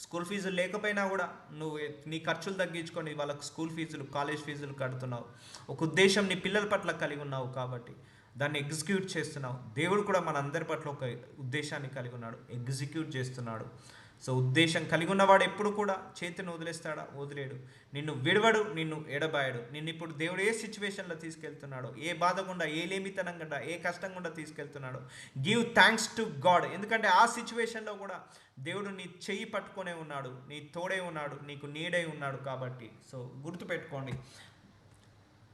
స్కూల్ ఫీజులు లేకపోయినా కూడా నువ్వు నీ ఖర్చులు తగ్గించుకొని వాళ్ళకు స్కూల్ ఫీజులు, కాలేజ్ ఫీజులు కడుతున్నావు. ఒక ఉద్దేశం నీ పిల్లల పట్ల కలిగి ఉన్నావు కాబట్టి దాన్ని ఎగ్జిక్యూట్ చేస్తున్నావు. దేవుడు కూడా మన అందరి పట్ల ఒక ఉద్దేశాన్ని కలిగి ఉన్నాడు, ఎగ్జిక్యూట్ చేస్తున్నాడు. సో ఉద్దేశం కలిగి ఉన్నవాడు ఎప్పుడు కూడా చేతిని వదిలేస్తాడా? వదిలేడు. నిన్ను విడవడు, నిన్ను ఎడబాయడు. నిన్ను ఇప్పుడు దేవుడు ఏ సిచ్యువేషన్లో తీసుకెళ్తున్నాడో, ఏ బాధ గుండా, ఏ లేమితనం గుండా, ఏ కష్టం గుండా తీసుకెళ్తున్నాడో, గివ్ థ్యాంక్స్ టు గాడ్. ఎందుకంటే ఆ సిచ్యువేషన్లో కూడా దేవుడు నీ చెయ్యి పట్టుకొనే ఉన్నాడు, నీ తోడే ఉన్నాడు, నీకు నీడై ఉన్నాడు. కాబట్టి సో గుర్తుపెట్టుకోండి,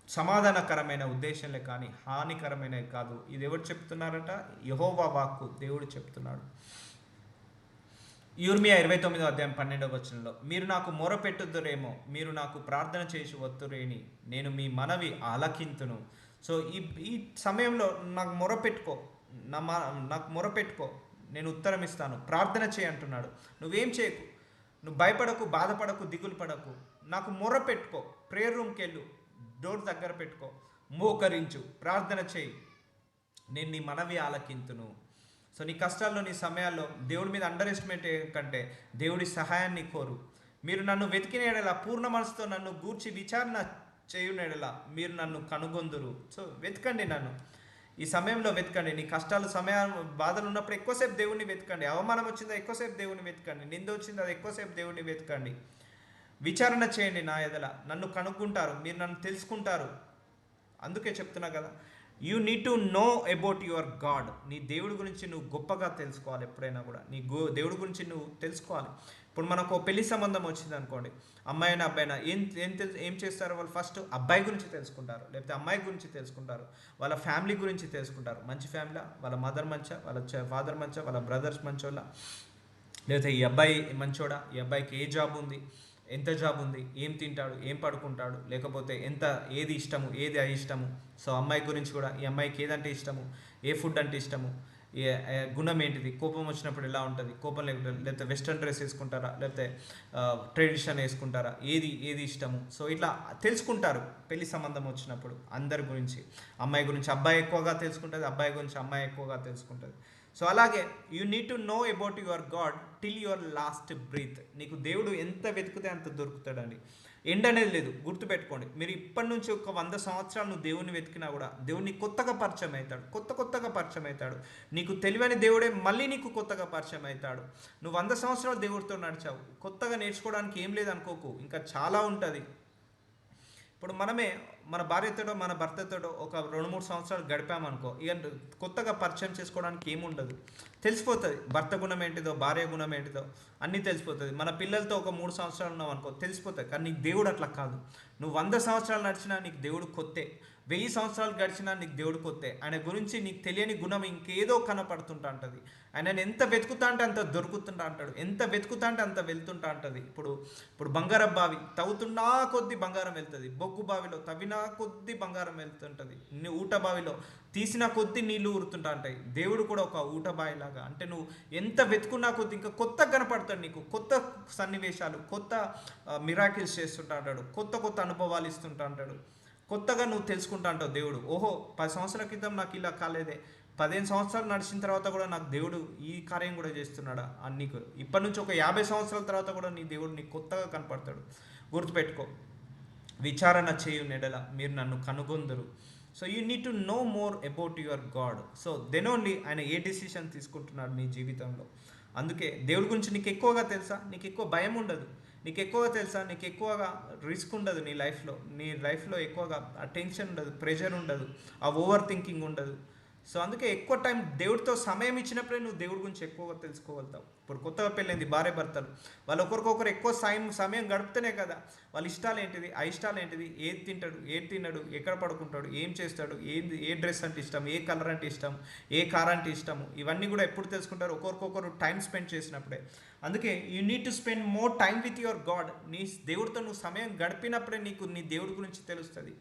సమాధానకరమైన ఉద్దేశంలే కానీ హానికరమైనవి కాదు. ఇది ఎవరు చెప్తున్నారట? యెహోవా వాక్కు, దేవుడు చెప్తున్నాడు. యిర్మీయా 29:12 మీరు నాకు మొరపెట్టుదురేమో, మీరు నాకు ప్రార్థన చేసి వత్తురేని, నేను మీ మనవి ఆలకింతును. సో ఈ సమయంలో నాకు మొరపెట్టుకో, నాకు మొరపెట్టుకో, నేను ఉత్తరం ఇస్తాను. ప్రార్థన చేయి అంటున్నాడు. నువ్వేం చేయకు, నువ్వు భయపడకు, బాధపడకు, దిగులు పడకు. నాకు మొరపెట్టుకో, ప్రేయర్ రూమ్కి వెళ్ళు, డోర్ దగ్గర పెట్టుకో, మోకరించు, ప్రార్థన చేయి, నేను నీ మనవి ఆలకింతును. సో నీ కష్టాల్లో, నీ సమయాల్లో దేవుడి మీద అండర్ ఎస్టిమేట్ కంటే దేవుడి సహాయాన్ని కోరు. మీరు నన్ను వెతికిన ఎడల, పూర్ణ మనసుతో నన్ను గూర్చి విచారణ చేయున ఎడల మీరు నన్ను కనుగొందురు. సో వెతకండి, నన్ను ఈ సమయంలో వెతకండి. నీ కష్టాలు, సమయం, బాధలు ఉన్నప్పుడు ఎక్కువసేపు దేవుడిని వెతకండి. అవమానం వచ్చిందా? ఎక్కువసేపు దేవుడిని వెతకండి. నింద వచ్చిందా? ఎక్కువసేపు దేవుడిని వెతకండి. విచారణ చేయండి నా ఎదల, నన్ను కనుక్కుంటారు, మీరు నన్ను తెలుసుకుంటారు. అందుకే చెప్తున్నా కదా, you need to know about your God. నీ దేవుడి గురించి నువ్వు గొప్పగా తెలుసుకోవాలి. ఎప్పుడైనా కూడా నీ దేవుడి గురించి నువ్వు తెలుసుకోవాలి. ఇప్పుడు మనకు పెళ్లి సంబంధం వచ్చింది అనుకోండి, అమ్మాయినా అబ్బాయినా ఏం చేస్తారు వాళ్ళు? ఫస్ట్ అబ్బాయి గురించి తెలుసుకుంటారు, లేకపోతే అమ్మాయి గురించి తెలుసుకుంటారు, వాళ్ళ ఫ్యామిలీ గురించి తెలుసుకుంటారు. మంచి ఫ్యామిలీ, వాళ్ళ మదర్ మంచా, వాళ్ళ ఫాదర్ మంచా, వాళ్ళ బ్రదర్స్ మంచోళ్ళ, లేకపోతే ఈ అబ్బాయి మంచోడా, ఈ అబ్బాయికి ఏ జాబ్ ఉంది, ఎంత జాబ్ ఉంది, ఏం తింటాడు, ఏం పడుకుంటాడు, లేకపోతే ఏది ఇష్టము, ఏది అయిష్టము. సో అమ్మాయి గురించి కూడా, ఈ అమ్మాయికి ఏదంటే ఇష్టము, ఏ ఫుడ్ అంటే ఇష్టము, గుణం ఏంటిది, కోపం వచ్చినప్పుడు ఎలా ఉంటుంది, కోపం లేకపోతే వెస్ట్రన్ డ్రెస్ వేసుకుంటారా, లేకపోతే ట్రెడిషన్ వేసుకుంటారా, ఏది ఇష్టము. సో ఇట్లా తెలుసుకుంటారు పెళ్లి సంబంధం వచ్చినప్పుడు అందరి గురించి. అమ్మాయి గురించి అబ్బాయి ఎక్కువగా తెలుసుకుంటుంది, అబ్బాయి గురించి అమ్మాయి ఎక్కువగా తెలుసుకుంటుంది. సో అలాగే you need to know about your God till your last breath. నీకు దేవుడు ఎంత వెతికితే అంత దొరుకుతాడండి. ఎండ్ అనేది లేదు, గుర్తుపెట్టుకోండి. మీరు ఇప్పటి నుంచి ఒక 100 సంవత్సరాలు నువ్వు దేవుని వెతికినా కూడా దేవుడిని కొత్తగా పరిచయం అవుతాడు, కొత్తగా పరిచయం అవుతాడు. నీకు తెలివైన దేవుడే మళ్ళీ నీకు కొత్తగా పరిచయం అవుతాడు. నువ్వు 100 సంవత్సరాలు దేవుడితో నడిచావు, కొత్తగా నేర్చుకోవడానికి ఏం లేదు అనుకోకు, ఇంకా చాలా ఉంటుంది. ఇప్పుడు మనమే మన భార్యతోడో మన భర్తతోడో ఒక 2-3 సంవత్సరాలు గడిపామనుకో, ఇక కొత్తగా పరిచయం చేసుకోవడానికి ఏముండదు, తెలిసిపోతుంది. భర్త గుణం ఏంటిదో, భార్య గుణం ఏంటిదో అన్నీ తెలిసిపోతుంది. మన పిల్లలతో ఒక 3 సంవత్సరాలు ఉన్నాం అనుకో, తెలిసిపోతుంది. కానీ నీకు దేవుడు అట్లా కాదు. నువ్వు 100 సంవత్సరాలు నడిచినా నీకు దేవుడు కొత్తే, 1000 సంవత్సరాలు గడిచినా నీకు దేవుడు కొత్తే. ఆయన గురించి నీకు తెలియని గుణం ఇంకేదో కనపడుతుంటా ఉంటుంది. ఆయన ఎంత వెతుకుతా అంటే అంత దొరుకుతుంటా అంటాడు, ఎంత వెతుకుతా అంటే అంత వెళ్తుంటా ఉంటుంది. ఇప్పుడు బంగారం బావి తవ్వుతున్నా కొద్దీ బంగారం వెళ్తుంది, బొగ్గు బావిలో తవ్వినా కొద్దీ బంగారం వెళ్తుంటుంది, ఊట బావిలో తీసిన కొద్దీ నీళ్లు ఊరుతుంటా ఉంటాయి. దేవుడు కూడా ఒక ఊట బావిలాగా. అంటే నువ్వు ఎంత వెతుకున్నా కొద్దీ ఇంకా కొత్త కనపడతాడు నీకు, కొత్త సన్నివేశాలు, కొత్త మిరాకిల్స్ చేస్తుంటా అంటాడు, కొత్త అనుభవాలు ఇస్తుంటా అంటాడు, కొత్తగా నువ్వు తెలుసుకుంటా అంటావు. దేవుడు ఓహో 10 సంవత్సరాల క్రితం నాకు ఇలా కాలేదే, 15 సంవత్సరాలు నడిచిన తర్వాత కూడా నాకు దేవుడు ఈ కార్యం కూడా చేస్తున్నాడా అని నీకు ఇప్పటి నుంచి ఒక 50 సంవత్సరాల తర్వాత కూడా నీ దేవుడు నీకు కొత్తగా కనపడతాడు. గుర్తుపెట్టుకో, విచారణ చేయు నెడల మీరు నన్ను కనుగొందరు. So you need to know more about your God. So then only ఆయన ఏ డెసిషన్ తీసుకుంటున్నాడు నీ జీవితంలో. అందుకే దేవుడి గురించి నీకు ఎక్కువగా తెలుసా, నీకు ఎక్కువ భయం ఉండదు. నీకు ఎక్కువగా తెలుసా, నీకు ఎక్కువగా రిస్క్ ఉండదు. నీ లైఫ్లో ఎక్కువగా ఆ టెన్షన్ ఉండదు, ప్రెషర్ ఉండదు, ఆ ఓవర్ థింకింగ్ ఉండదు. సో అందుకే ఎక్కువ టైం దేవుడితో సమయం ఇచ్చినప్పుడే నువ్వు దేవుడి గురించి ఎక్కువగా తెలుసుకోగలుగుతావు. ఇప్పుడు కొత్తగా పెళ్ళైంది భార్య భర్తలు, వాళ్ళు ఒకరికొకరు ఎక్కువ సమయం గడిపితేనే కదా వాళ్ళ ఇష్టాలు ఏంటిది, అయిష్టాలు ఏంటిది, ఏది తింటాడు, ఏది తినడు, ఎక్కడ పడుకుంటాడు, ఏం చేస్తాడు, ఏ డ్రెస్ అంటే ఇష్టం, ఏ కలర్ అంటే ఇష్టం, ఏ కార్ అంటే ఇష్టము, ఇవన్నీ కూడా ఎప్పుడు తెలుసుకుంటారు, ఒకరికొకరు టైం స్పెండ్ చేసినప్పుడే. అందుకే you need to spend more time with your God. నీ దేవుడితో నువ్వు సమయం గడిపినప్పుడే నీకు నీ దేవుడి గురించి తెలుస్తుంది.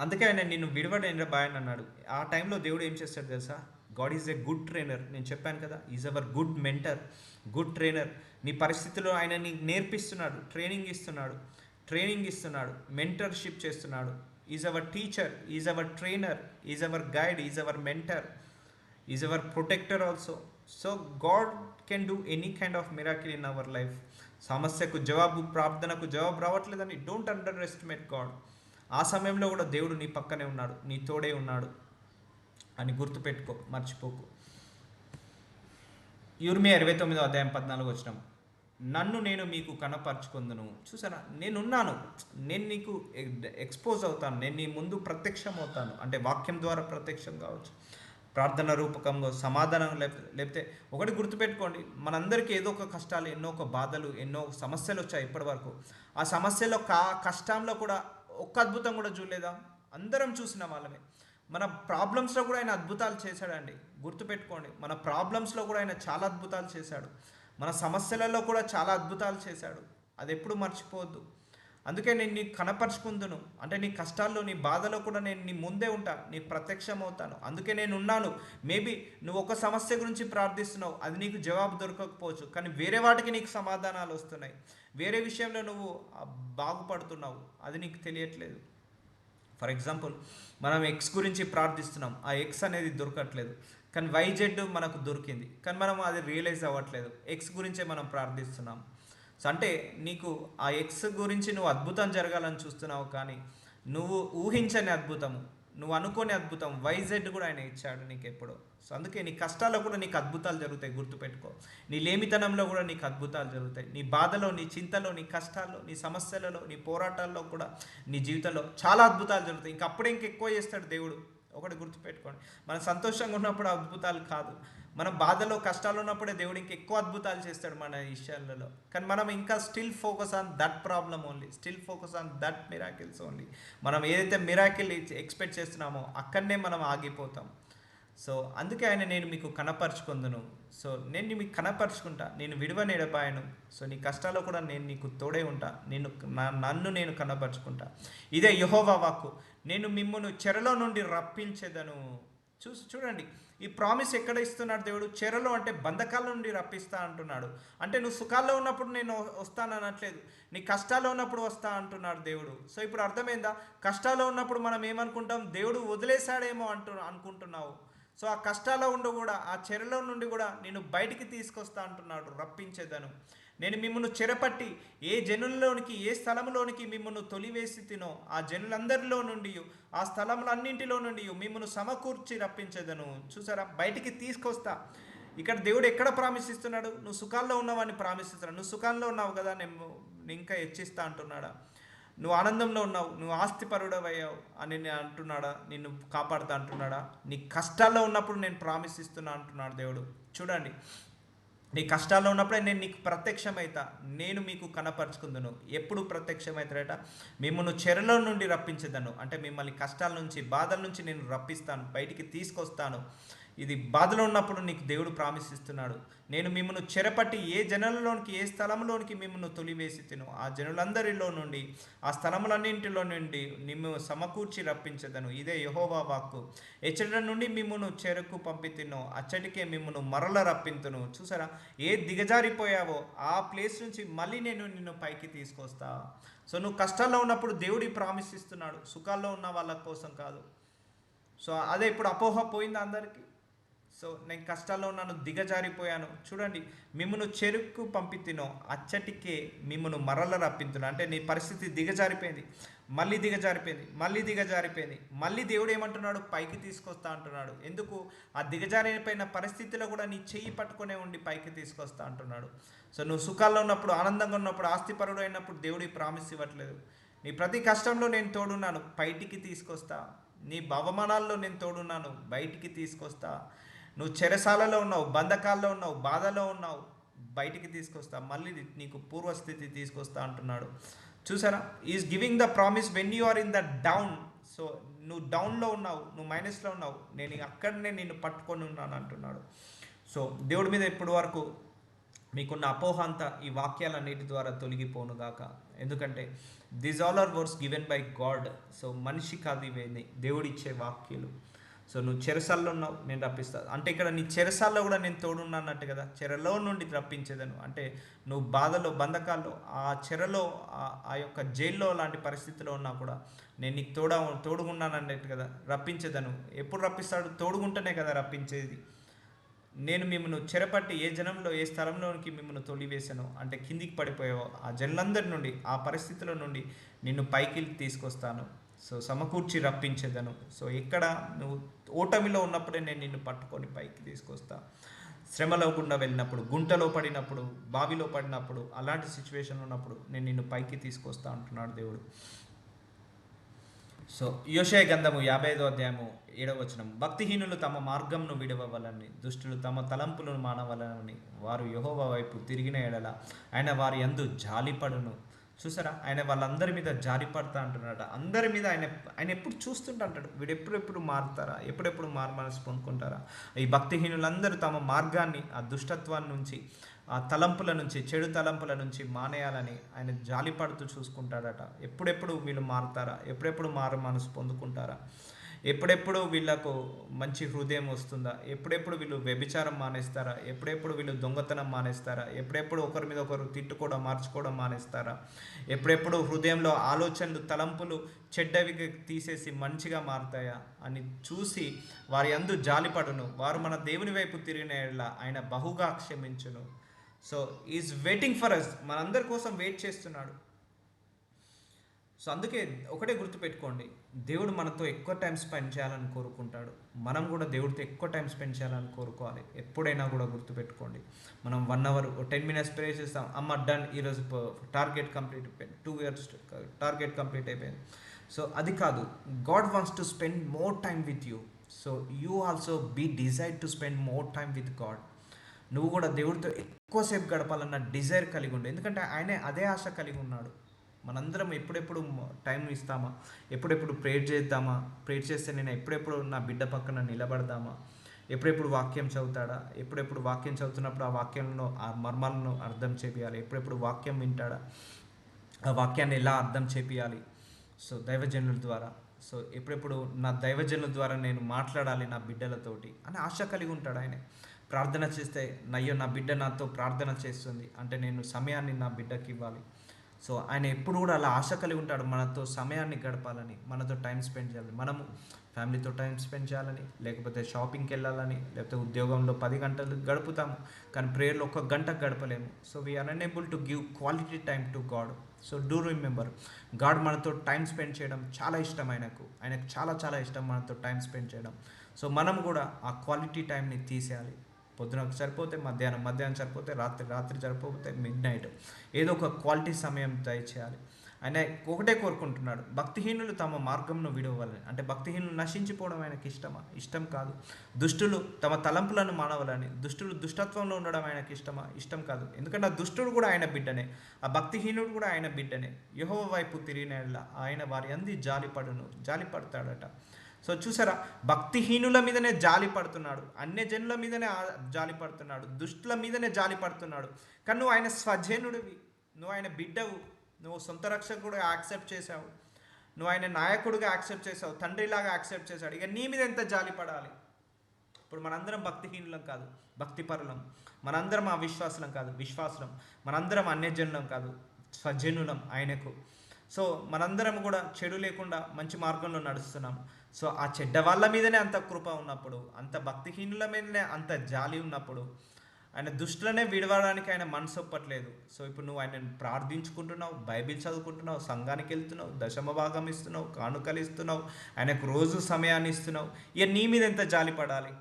అందుకే ఆయన నిన్ను విడవడం ఎడబాయని అన్నాడు. ఆ టైంలో దేవుడు ఏం చేస్తాడు తెలుసా? God is a good trainer. నేను చెప్పాను కదా, is our good mentor, good trainer. నీ పరిస్థితుల్లో ఆయన నీకు నేర్పిస్తున్నాడు, ట్రైనింగ్ ఇస్తున్నాడు, మెంటర్షిప్ చేస్తున్నాడు. Is our teacher, is our trainer, is our guide, is our mentor, is our protector also. So God can do any kind of miracle in our life. సమస్యకు జవాబు, ప్రార్థనకు జవాబు రావట్లేదని డోంట్ అండర్ ఎస్టిమేట్ గాడ్. ఆ సమయంలో కూడా దేవుడు నీ పక్కనే ఉన్నాడు, నీ తోడే ఉన్నాడు అని గుర్తుపెట్టుకో, మర్చిపోకు. యిర్మీయా 29:14 నన్ను నేను మీకు కనపరుచుకుందును. చూసారా, నేనున్నాను, నేను నీకు ఎక్స్పోజ్ అవుతాను, నేను నీ ముందు ప్రత్యక్షం అవుతాను. అంటే వాక్యం ద్వారా ప్రత్యక్షం కావచ్చు, ప్రార్థన రూపకంగా సమాధానం, లేకపోతే ఒకటి గుర్తుపెట్టుకోండి, మనందరికీ ఏదో ఒక కష్టాలు, ఎన్నో ఒక బాధలు, ఎన్నో సమస్యలు వచ్చాయి ఇప్పటి వరకు. ఆ సమస్యలో కష్టంలో కూడా ఒక్క అద్భుతం కూడా చూడలేదా? అందరం చూసిన వాళ్ళమే. మన ప్రాబ్లమ్స్లో కూడా ఆయన అద్భుతాలు చేశాడండి. గుర్తుపెట్టుకోండి, మన ప్రాబ్లమ్స్లో కూడా ఆయన చాలా అద్భుతాలు చేశాడు, మన సమస్యలలో కూడా చాలా అద్భుతాలు చేశాడు. అది ఎప్పుడు మర్చిపోవద్దు. అందుకే నేను నీకు కనపరుచుకుందును, అంటే నీ కష్టాల్లో, నీ బాధలో కూడా నేను నీ ముందే ఉంటా, నీకు ప్రత్యక్షం అవుతాను. అందుకే నేను ఉన్నాను. మేబీ నువ్వు ఒక సమస్య గురించి ప్రార్థిస్తున్నావు, అది నీకు జవాబు దొరకకపోవచ్చు, కానీ వేరే వాటికి నీకు సమాధానాలు వస్తున్నాయి. వేరే విషయంలో నువ్వు బాగుపడుతున్నావు, అది నీకు తెలియట్లేదు. ఫర్ ఎగ్జాంపుల్, మనం ఎక్స్ గురించి ప్రార్థిస్తున్నాం, ఆ ఎక్స్ అనేది దొరకట్లేదు, కానీ వైజెడ్ మనకు దొరికింది, కానీ మనం అది రియలైజ్ అవ్వట్లేదు. ఎక్స్ గురించే మనం ప్రార్థిస్తున్నాం. సో అంటే నీకు ఆ ఎక్స్ గురించి నువ్వు అద్భుతం జరగాలని చూస్తున్నావు, కానీ నువ్వు ఊహించని అద్భుతము, నువ్వు అనుకోని అద్భుతం వైజెడ్ కూడా ఆయన ఇచ్చాడు నీకు ఎప్పుడో. సో అందుకే నీ కష్టాల్లో కూడా నీకు అద్భుతాలు జరుగుతాయి, గుర్తుపెట్టుకో. నీ లేమితనంలో కూడా నీకు అద్భుతాలు జరుగుతాయి. నీ బాధలో, నీ చింతలో, నీ కష్టాల్లో, నీ సమస్యలలో, నీ పోరాటాల్లో కూడా నీ జీవితంలో చాలా అద్భుతాలు జరుగుతాయి. ఇంకప్పుడే ఇంకెక్కువ చేస్తాడు దేవుడు. ఒకటి గుర్తుపెట్టుకోండి, మనం సంతోషంగా ఉన్నప్పుడు అద్భుతాలు కాదు, మనం బాధలో, కష్టాలు ఉన్నప్పుడే దేవుడు ఇంకెక్కువ అద్భుతాలు చేస్తాడు మన విషయాలలో. కానీ మనం ఇంకా still focus on that problem only, still focus on that miracles only. మనం ఏదైతే మిరాకిల్ ఎక్స్పెక్ట్ చేస్తున్నామో అక్కడనే మనం ఆగిపోతాం. సో అందుకే ఆయన నేను మీకు కనపరుచుకుందును. సో నేను మీకు కనపరుచుకుంటా, నేను విడువనెడబాయను. సో నీ కష్టాల్లో కూడా నేను నీకు తోడే ఉంటా, నన్ను నేను కనపరుచుకుంటా. ఇదే యెహోవా వాక్కు, నేను మిమ్మును చెరలో నుండి రప్పించేదను. చూడండి, ఈ ప్రామిస్ ఎక్కడ ఇస్తున్నాడు దేవుడు? చెరలో అంటే బంధకాల నుండి రప్పిస్తా అంటున్నాడు. అంటే నువ్వు సుఖాల్లో ఉన్నప్పుడు నేను వస్తాను అనట్లేదు, నీ కష్టాల్లో ఉన్నప్పుడు వస్తా అంటున్నాడు దేవుడు. సో ఇప్పుడు అర్థమైందా? కష్టాల్లో ఉన్నప్పుడు మనం ఏమనుకుంటాం, దేవుడు వదిలేశాడేమో అనుకుంటున్నావు. సో ఆ కష్టాల్లో ఉండి కూడా, ఆ చెరలో నుండి కూడా నేను బయటికి తీసుకొస్తా అంటున్నాడు, రప్పించేదను. నేను మిమ్మల్ని చెరపట్టి ఏ జనుల్లోనికి, ఏ స్థలంలోనికి మిమ్మల్ని తొలివేసి తినో ఆ జనులందరిలో నుండి, ఆ స్థలములన్నింటిలో నుండి మిమ్మల్ని సమకూర్చి రప్పించేదను. చూసారా, బయటికి తీసుకొస్తా. ఇక్కడ దేవుడు ఎక్కడ ప్రామిస్ ఇస్తున్నాడు? నువ్వు సుఖాల్లో ఉన్నవాడిని ప్రామిస్ ఇస్తున్నాడు. నువ్వు సుఖాల్లో ఉన్నావు కదా, నేను ఇంకా హెచ్చిస్తా అంటున్నాడా? నువ్వు ఆనందంలో ఉన్నావు, నువ్వు ఆస్తిపరుడవయ్యావు అని నేను అంటున్నాడా? నిన్ను కాపాడుతా అంటున్నాడా? నీ కష్టాల్లో ఉన్నప్పుడు నేను ప్రామిస్ ఇస్తున్నా అంటున్నాడు దేవుడు. చూడండి, నీ కష్టాల్లో ఉన్నప్పుడే నేను నీకు ప్రత్యక్షమైతా, నేను మీకు కనపరుచుకుందును. ఎప్పుడు ప్రత్యక్షమవుతాడట? మిమ్మల్ని చెరలో నుండి రప్పించేదను, అంటే మిమ్మల్ని కష్టాల నుంచి, బాధల నుంచి నేను రప్పిస్తాను, బయటికి తీసుకొస్తాను. ఇది బాధలో ఉన్నప్పుడు నీకు దేవుడు ప్రామిస్ ఇస్తున్నాడు. నేను మిమ్మల్ని చెరపట్టి ఏ జనులలోనికి, ఏ స్థలంలోనికి మిమ్మల్ని తొలివేసి తిను ఆ జనులందరిలో నుండి, ఆ స్థలములన్నింటిలో నుండి నిన్ను సమకూర్చి రప్పించదను. ఇదే యెహోవా వాక్కు. ఎచ్చట నుండి మిమ్మల్ని చెరకు పంపి తిను, అచ్చటికే మిమ్మల్ని మరల రప్పింతును. చూసారా, ఏ దిగజారిపోయావో ఆ ప్లేస్ నుంచి మళ్ళీ నేను నిన్ను పైకి తీసుకొస్తా. సో నువ్వు కష్టాల్లో ఉన్నప్పుడు దేవుడి ప్రామిస్ ఇస్తున్నాడు, సుఖాల్లో ఉన్న వాళ్ళ కోసం కాదు. సో అదే ఇప్పుడు అపోహ పోయింది అందరికీ. సో నేను కష్టాల్లో ఉన్నాను, దిగజారిపోయాను. చూడండి, మిమ్మల్ని చెరుకు పంపి తినో, అచ్చటికే మిమ్మల్ని మరల రప్పింతును. అంటే నీ పరిస్థితి దిగజారిపోయింది, మళ్ళీ దిగజారిపోయింది, మళ్ళీ దిగజారిపోయింది, మళ్ళీ దేవుడు ఏమంటున్నాడు? పైకి తీసుకొస్తా అంటున్నాడు. ఎందుకు? ఆ దిగజారిపోయిన పరిస్థితిలో కూడా నీ చెయ్యి పట్టుకునే ఉండి పైకి తీసుకొస్తా అంటున్నాడు. సో నువ్వు సుఖాల్లో ఉన్నప్పుడు, ఆనందంగా ఉన్నప్పుడు, ఆస్తిపరుడు అయినప్పుడు దేవుడు ఈ ప్రామిస్ ఇవ్వట్లేదు. నీ ప్రతి కష్టంలో నేను తోడున్నాను, బయటికి తీసుకొస్తా. నీ అవమానాల్లో నేను తోడున్నాను, బయటికి తీసుకొస్తా. నువ్వు చెరసాలలో ఉన్నావు, బంధకాల్లో ఉన్నావు, బాధలో ఉన్నావు, బయటికి తీసుకొస్తా, మళ్ళీ నీకు పూర్వస్థితి తీసుకొస్తా అంటున్నాడు. చూసారా, is giving the promise when you are in the down. సో నువ్వు డౌన్లో ఉన్నావు, నువ్వు మైనస్లో ఉన్నావు, నేను అక్కడనే నిన్ను పట్టుకొని ఉన్నాను అంటున్నాడు. సో దేవుడి మీద ఇప్పటి వరకు మీకున్న అపోహ అంతా ఈ వాక్యాలన్నిటి ద్వారా తొలగిపోనుగాక. ఎందుకంటే these all are words given by God. So మనిషి కాదు, ఇవేని దేవుడిచ్చే వాక్యాలు. సో నువ్వు చెరసాల్లో ఉన్నావు, నేను రప్పిస్తాను. అంటే ఇక్కడ నీ చెరసాల్లో కూడా నేను తోడున్నానట్టు కదా. చెరలో నుండి రప్పించేదను అంటే నువ్వు బాధలో, బంధకాల్లో, ఆ చెరలో, ఆ యొక్క జైల్లో లాంటి పరిస్థితిలో ఉన్నా కూడా నేను నీకు తోడుగున్నాను అన్నట్టు కదా. రప్పించేదను. ఎప్పుడు రప్పిస్తాడు? తోడుగుంటేనే కదా రప్పించేది. నేను మిమ్మల్ని చెరపట్టి ఏ జనంలో, ఏ స్థలంలోనికి మిమ్మల్ని తొలివేశాను, అంటే కిందికి పడిపోయావో ఆ జనులందరి నుండి, ఆ పరిస్థితుల నుండి నిన్ను పైకి తీసుకొస్తాను. సో సమకూర్చి రప్పించేదను. సో ఎక్కడ నువ్వు ఓటమిలో ఉన్నప్పుడే నేను నిన్ను పట్టుకొని పైకి తీసుకొస్తా. శ్రమలో గుండా వెళ్ళినప్పుడు, గుంటలో పడినప్పుడు, బావిలో పడినప్పుడు, అలాంటి సిచ్యువేషన్ ఉన్నప్పుడు నేను నిన్ను పైకి తీసుకొస్తా అంటున్నాడు దేవుడు. సో యోషయ గ్రంథము 55వ అధ్యాయము 7వ వచనం, భక్తిహీనులు తమ మార్గంను విడవవలని, దుష్టులు తమ తలంపులను మానవలని, వారు యెహోవా వైపు తిరిగిన ఎడల ఆయన వారి యందు జాలిపడును. చూసారా, ఆయన వాళ్ళందరి మీద జారి పడతా అంటున్నాడు. అందరి మీద ఆయన ఆయన ఎప్పుడు చూస్తుంటా అంటాడు, వీడు ఎప్పుడెప్పుడు మారుతారా, ఎప్పుడెప్పుడు మారు మనసు పొందుకుంటారా. ఈ భక్తిహీనులందరూ తమ మార్గాన్ని, ఆ దుష్టత్వాన్ని నుంచి, ఆ తలంపుల నుంచి, చెడు తలంపుల నుంచి మానేయాలని ఆయన జాలి పడుతూ చూసుకుంటాడట. ఎప్పుడెప్పుడు వీళ్ళు మారుతారా, ఎప్పుడెప్పుడు మారు మనసు పొందుకుంటారా, ఎప్పుడెప్పుడు వీళ్ళకు మంచి హృదయం వస్తుందా, ఎప్పుడెప్పుడు వీళ్ళు వ్యభిచారం మానేస్తారా, ఎప్పుడెప్పుడు వీళ్ళు దొంగతనం మానేస్తారా, ఎప్పుడెప్పుడు ఒకరి మీద ఒకరు తిట్టుకోవడం మార్చుకోవడం మానేస్తారా, ఎప్పుడెప్పుడు హృదయంలో ఆలోచనలు తలంపులు చెడ్డవి తీసేసి మంచిగా మారుతాయా అని చూసి వారి యందు జాలిపడును. వారు మన దేవుని వైపు తిరిగిన యెడల ఆయన బహుగా క్షమించును. So is waiting for us, మనందరి కోసం వెయిట్ చేస్తున్నాడు. సో అందుకే ఒకటే గుర్తుపెట్టుకోండి, దేవుడు మనతో ఎక్కువ టైం స్పెండ్ చేయాలని కోరుకుంటాడు. మనం కూడా దేవుడితో ఎక్కువ టైం స్పెండ్ చేయాలని కోరుకోవాలి. ఎప్పుడైనా కూడా గుర్తుపెట్టుకోండి, మనం 1 అవర్ 10 మినిట్స్ ప్రే చేస్తాం, అమ్మ డన్, ఈరోజు టార్గెట్ కంప్లీట్ అయిపోయింది, 2 ఇయర్స్ టార్గెట్ కంప్లీట్ అయిపోయింది. సో అది కాదు, God wants to spend more time with you. So you also be desire to spend more time with God. నువ్వు కూడా దేవుడితో ఎక్కువసేపు గడపాలన్న డిజైర్ కలిగి ఉండు, ఎందుకంటే ఆయనే అదే ఆశ కలిగి ఉన్నాడు. మనందరం ఎప్పుడెప్పుడు టైం ఇస్తామా, ఎప్పుడెప్పుడు ప్రేయర్ చేద్దామా, ప్రేయర్ చేస్తే నేను ఎప్పుడెప్పుడు నా బిడ్డ పక్కన నిలబడదామా, ఎప్పుడెప్పుడు వాక్యం చదువుతాడా, ఎప్పుడెప్పుడు వాక్యం చదువుతున్నప్పుడు ఆ వాక్యంలో ఆ మర్మాలను అర్థం చేపియాలి, ఎప్పుడెప్పుడు వాక్యం వింటాడా, ఆ వాక్యాన్ని ఎలా అర్థం చేపియాలి. సో దైవజనుల ద్వారా, సో ఎప్పుడెప్పుడు నా దైవజనుల ద్వారా నేను మాట్లాడాలి నా బిడ్డలతోటి అని ఆశ కలిగి ఉంటాడు ఆయన. ప్రార్థన చేస్తే నయ్యో నా బిడ్డ నాతో ప్రార్థన చేస్తుంది అంటే నేను సమయాన్ని నా బిడ్డకి ఇవ్వాలి. సో ఆయన ఎప్పుడు కూడా అలా ఆశ కలిగి ఉంటాడు, మనతో సమయాన్ని గడపాలని, మనతో టైం స్పెండ్ చేయాలని. మనము ఫ్యామిలీతో టైం స్పెండ్ చేయాలని, లేకపోతే షాపింగ్కి వెళ్ళాలని, లేకపోతే ఉద్యోగంలో 10 గంటలు గడుపుతాము కానీ ప్రేయర్లో 1 గంట గడపలేము. So we are unable to give quality time to God. So do remember, God మనతో టైం స్పెండ్ చేయడం చాలా ఇష్టం. ఆయనకు చాలా చాలా ఇష్టం మనతో టైం స్పెండ్ చేయడం. సో మనం కూడా ఆ క్వాలిటీ టైంని తీసేయాలి. పొద్దున సరిపోతే మధ్యాహ్నం సరిపోతే రాత్రి సరిపోతే మిడ్నైట్, ఏదో ఒక క్వాలిటీ సమయం దయచేయాలి. ఆయన ఒకటే కోరుకుంటున్నాడు, భక్తిహీనులు తమ మార్గంను విడవాలని. అంటే భక్తిహీనులు నశించిపోవడం ఆయనకి ఇష్టమా? ఇష్టం కాదు. దుష్టులు తమ తలంపులను మానవాలని, దుష్టులు దుష్టత్వంలో ఉండడం ఆయనకి ఇష్టమా? ఇష్టం కాదు. ఎందుకంటే ఆ దుష్టుడు కూడా ఆయన బిడ్డనే, ఆ భక్తిహీనుడు కూడా ఆయన బిడ్డనే. యెహోవా వైపు తిరిగిన ఆయన వారి అంది జాలిపడతాడట. సో చూసారా, భక్తిహీనుల మీదనే జాలి పడుతున్నాడు, అన్యజనుల మీదనే జాలి పడుతున్నాడు, దుష్టుల మీదనే జాలి పడుతున్నాడు. కానీ నువ్వు ఆయన స్వజనుడివి, నువ్వు ఆయన బిడ్డవు, నువ్వు సొంత రక్షకుడుగా యాక్సెప్ట్ చేసావు, నువ్వు ఆయన నాయకుడిగా యాక్సెప్ట్ చేసావు, తండ్రిలాగా యాక్సెప్ట్ చేశాడు. ఇక నీ మీద ఎంత జాలి పడాలి. ఇప్పుడు మనందరం భక్తిహీనులం కాదు, భక్తిపరులం. మనందరం అవిశ్వాసులం కాదు, విశ్వాసులం. మనందరం అన్యజనులం కాదు, స్వజనులం ఆయనకు. సో మనందరం కూడా చెడు లేకుండా మంచి మార్గంలో నడుస్తున్నాం. సో ఆ చెడ్డ వాళ్ళ మీదనే అంత కృప ఉన్నప్పుడు, అంత భక్తిహీనుల మీదనే అంత జాలి ఉన్నప్పుడు, ఆయన దుష్టులనే విడవడానికి ఆయన మనసు ఒప్పట్లేదు. సో ఇప్పుడు నువ్వు ఆయనను ప్రార్థించుకుంటున్నావు, బైబిల్ చదువుకుంటున్నావు, సంఘానికి వెళ్తున్నావు, దశమ భాగం ఇస్తున్నావు, కానుకలు ఇస్తున్నావు, ఆయనకు రోజు సమయాన్ని ఇస్తున్నావు. ఇక నీ మీద ఎంత జాలి పడాలి,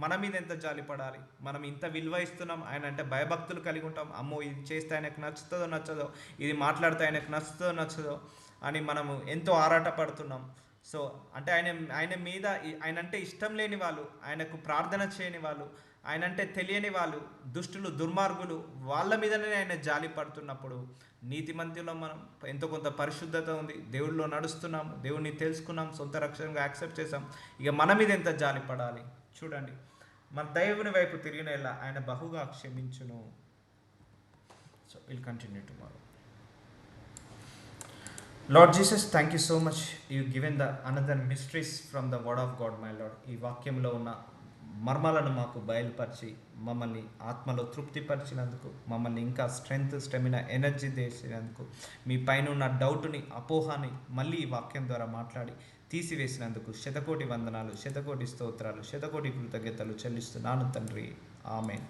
మన మీద ఎంత జాలి పడాలి. మనం ఇంత విలువ ఇస్తున్నాం, ఆయన అంటే భయభక్తులు కలిగి ఉంటాం. అమ్మో ఇది చేస్తే ఆయనకు నచ్చుతుందో నచ్చదో, ఇది మాట్లాడితే ఆయనకు నచ్చుతుందో నచ్చదో అని మనము ఎంతో ఆరాటపడుతున్నాం. సో అంటే ఆయన మీద ఆయన అంటే ఇష్టం లేని వాళ్ళు, ఆయనకు ప్రార్థన చేయని వాళ్ళు, ఆయన అంటే తెలియని వాళ్ళు, దుష్టులు దుర్మార్గులు, వాళ్ళ మీదనే ఆయన జాలి పడుతున్నప్పుడు, నీతిమంతులో మనం ఎంతో కొంత పరిశుద్ధత ఉంది, దేవుడిలో నడుస్తున్నాం, దేవుడిని తెలుసుకున్నాం, సొంత రక్షణగా యాక్సెప్ట్ చేసాం, ఇక మన మీద ఎంత జాలి పడాలి. చూడండి, మన దేవుని వైపు తిరిగిన ఆయన బహుగా క్షమించును. So will continue tomorrow. Lord Jesus, thank you so much. You've given the another mysteries from the word of God, my Lord. ఈ వాక్యంలో ఉన్న మర్మాలను మాకు బయలుపరిచి మమ్మల్ని ఆత్మలో తృప్తిపరిచినందుకు, మమ్మల్ని ఇంకా స్టెమినా ఎనర్జీ చేసినందుకు, మీ పైన ఉన్న డౌట్ని అపోహాని మళ్ళీ ఈ వాక్యం ద్వారా మాట్లాడి తీసివేసినందుకు శతకోటి వందనాలు, శతకోటి స్తోత్రాలు, శతకోటి కృతజ్ఞతలు చెల్లిస్తున్నాను తండ్రి. ఆమెన్.